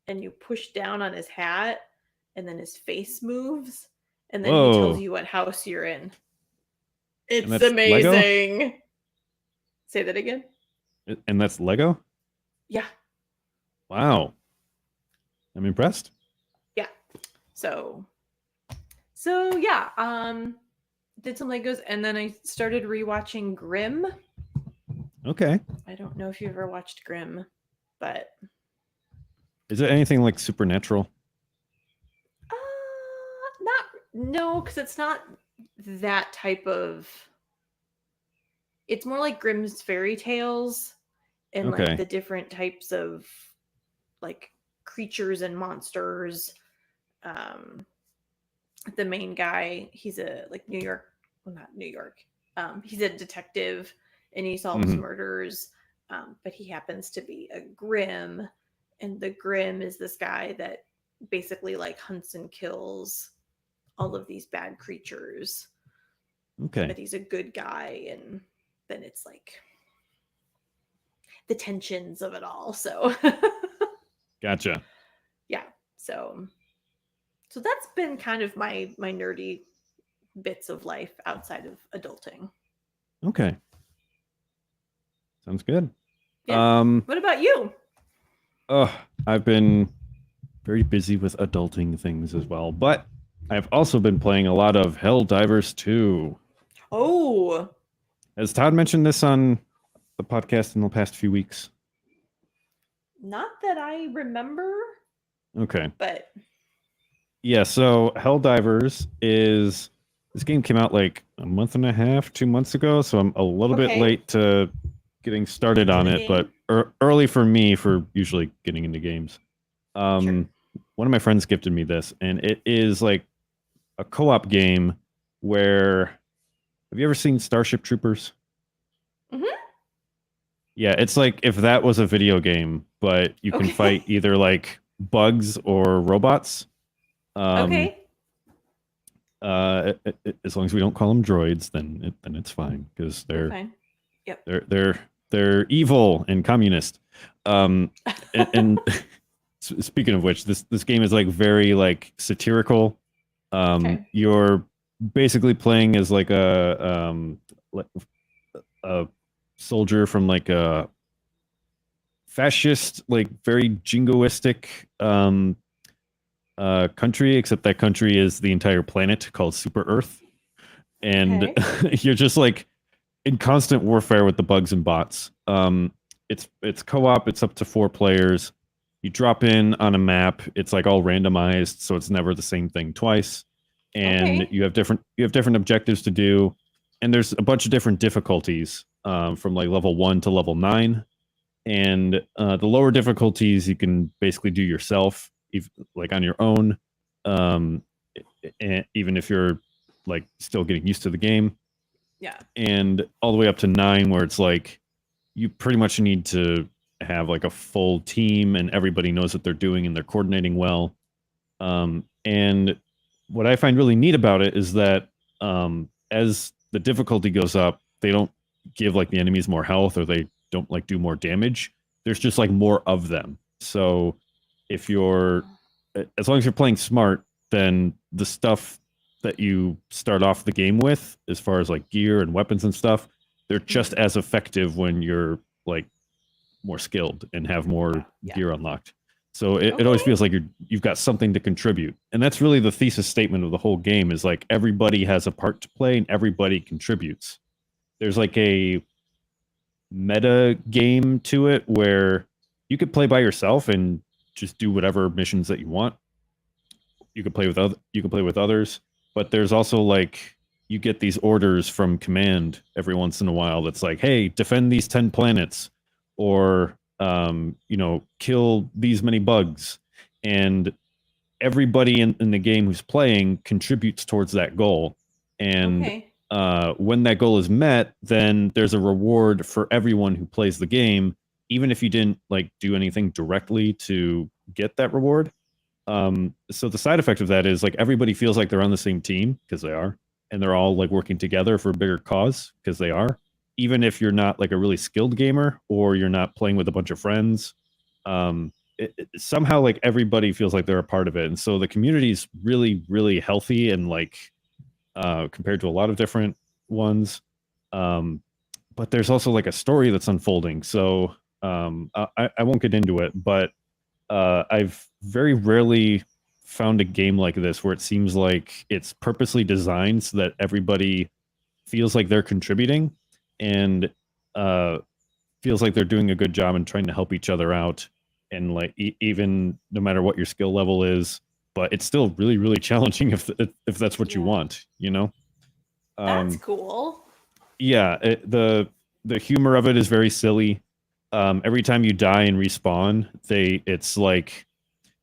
Speaker 2: and you push down on his hat, and then his face moves, and then he tells you what house you're in. It's amazing. Lego? Say that again.
Speaker 1: And that's Lego?
Speaker 2: Yeah.
Speaker 1: Wow. I'm impressed.
Speaker 2: Yeah. So yeah, did some Legos, and then I started rewatching Grimm.
Speaker 1: Okay.
Speaker 2: I don't know if you ever watched Grimm, but
Speaker 1: is it anything like Supernatural?
Speaker 2: No, because it's not that type of. It's more like Grimm's fairy tales and like the different types of like creatures and monsters. The main guy, he's a like not New York. He's a detective and he solves murders. But he happens to be a Grimm, and the Grimm is this guy that basically like hunts and kills all of these bad creatures.
Speaker 1: Okay.
Speaker 2: But he's a good guy, and then it's like the tensions of it all. So
Speaker 1: gotcha.
Speaker 2: Yeah. So that's been kind of my nerdy bits of life outside of adulting.
Speaker 1: Okay. Sounds good.
Speaker 2: Yeah. What about you?
Speaker 1: I've been very busy with adulting things as well, but I've also been playing a lot of Helldivers 2.
Speaker 2: Oh.
Speaker 1: Has Todd mentioned this on the podcast in the past few weeks?
Speaker 2: Not that I remember.
Speaker 1: Okay.
Speaker 2: But
Speaker 1: yeah, so Helldivers is this game came out like a month and a half, 2 months ago, so I'm a little bit late to getting started on it, but early for me for usually getting into games. One of my friends gifted me this, and it is like a co-op game where have you ever seen Starship Troopers?
Speaker 2: Mhm.
Speaker 1: Yeah, it's like if that was a video game, but you can fight
Speaker 2: Okay.
Speaker 1: either like bugs or robots. Um,
Speaker 2: Okay.
Speaker 1: as long as we don't call them droids, then it's fine because
Speaker 2: You're fine. Yep.
Speaker 1: they're evil and communist. Um, and speaking of which, this game is like very like satirical.
Speaker 2: Okay.
Speaker 1: You're basically playing as like like a soldier from like a fascist, like very jingoistic country, except that country is the entire planet called Super Earth. And
Speaker 2: Okay.
Speaker 1: you're just like in constant warfare with the bugs and bots. It's co-op, it's up to 4 players. You drop in on a map, it's like all randomized, so it's never the same thing twice. And
Speaker 2: Okay.
Speaker 1: you have different objectives to do, and there's a bunch of different difficulties from like level 1 to level 9. And the lower difficulties you can basically do yourself, like on your own, um, even if you're like still getting used to the game.
Speaker 2: Yeah.
Speaker 1: And all the way up to 9, where it's like you pretty much need to have like a full team and everybody knows what they're doing and they're coordinating well. And what I find really neat about it is that as the difficulty goes up, they don't give like the enemies more health or they don't like do more damage. There's just like more of them. So if you're, as long as you're playing smart, then the stuff that you start off the game with, as far as like gear and weapons and stuff, they're just
Speaker 2: Mhm.
Speaker 1: as effective when you're like more skilled and have more
Speaker 2: Yeah.
Speaker 1: gear unlocked. So it always
Speaker 2: Okay.
Speaker 1: feels like you've got something to contribute. And that's really the thesis statement of the whole game is like everybody has a part to play and everybody contributes. There's like a meta game to it where you could play by yourself and just do whatever missions that you want. You can play with others, but there's also like you get these orders from command every once in a while that's like, hey, defend these 10 planets or kill these many bugs. And everybody in the game who's playing contributes towards that goal. And
Speaker 2: Okay.
Speaker 1: when that goal is met, then there's a reward for everyone who plays the game, even if you didn't like do anything directly to get that reward. So the side effect of that is like everybody feels like they're on the same team because they are, and they're all like working together for a bigger cause because they are. Even if you're not like a really skilled gamer or you're not playing with a bunch of friends, somehow like everybody feels like they're a part of it, and so the community is really, really healthy and like compared to a lot of different ones. Um, but there's also like a story that's unfolding. So I won't get into it, but I've very rarely found a game like this where it seems like it's purposely designed so that everybody feels like they're contributing and uh, feels like they're doing a good job and trying to help each other out. And like even no matter what your skill level is, but it's still really, really challenging if that's what you
Speaker 2: Yeah.
Speaker 1: want, you know.
Speaker 2: That's
Speaker 1: Um,
Speaker 2: cool.
Speaker 1: yeah, the humor of it is very silly. Every time you die and respawn, it's like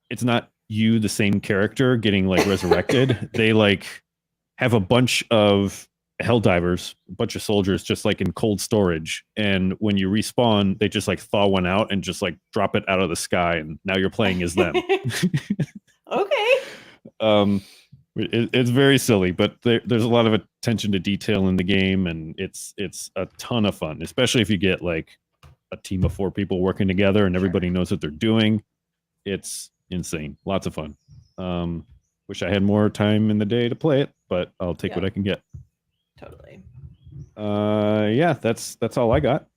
Speaker 1: it's not you, the same character, getting like resurrected. They like have a bunch of Helldivers, a bunch of soldiers just like in cold storage, and when you respawn, they just like thaw one out and just like drop it out of the sky, and now you're playing as them.
Speaker 2: Okay.
Speaker 1: um, it's very silly, but there's a lot of attention to detail in the game, and it's a ton of fun, especially if you get like a team of 4 people working together and everybody
Speaker 2: Sure.
Speaker 1: knows what they're doing. It's insane, lots of fun. Wish I had more time in the day to play it, but I'll take what
Speaker 2: Yeah.
Speaker 1: I can get.
Speaker 2: Totally.
Speaker 1: Yeah, that's all I got.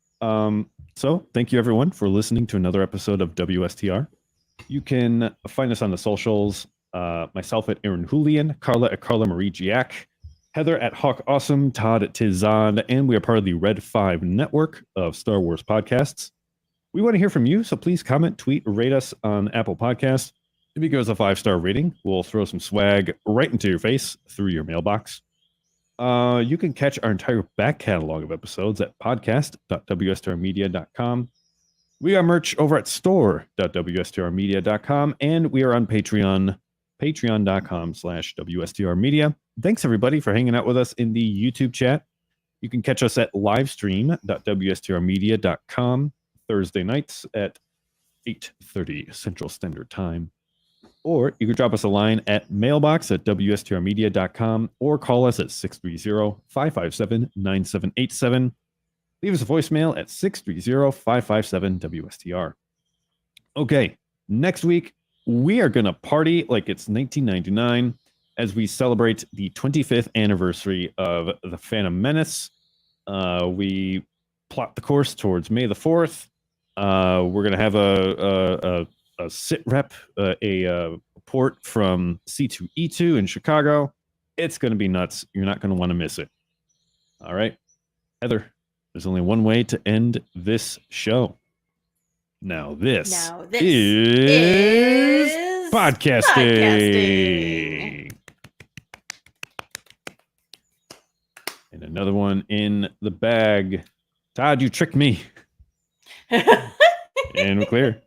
Speaker 1: So thank you everyone for listening to another episode of WSTR. You can find us on the socials. Myself at Aaron Julian, Carla at Carla Marie Giac, Heather at Hawk Awesome, Todd at Tizad, and we are part of the Red 5 network of Star Wars podcasts. We want to hear from you, so please comment, tweet, or rate us on Apple Podcasts. If you give us a 5-star rating, we'll throw some swag right into your face through your mailbox. You can catch our entire back catalog of episodes at podcast.wstrmedia.com. We got merch over at store.wstrmedia.com, and we are on Patreon. patreon.com/WSTR Media. Thanks everybody for hanging out with us in the YouTube chat. You can catch us at livestream.wstrmedia.com Thursday nights at 8:30 Central Standard Time. Or you can drop us a line at mailbox@wstrmedia.com or call us at 630-557-9787. Leave us a voicemail at 630-557-WSTR. Okay, next week, we are going to party like it's 1999 as we celebrate the 25th anniversary of The Phantom Menace. We plot the course towards May the 4th. We're going to have a sit rep, a report from C2E2 in Chicago. It's going to be nuts. You're not going to want to miss it. All right. Heather, there's only one way to end this show. Now this is podcasting. And another one in the bag. Todd, you tricked me. And we're clear.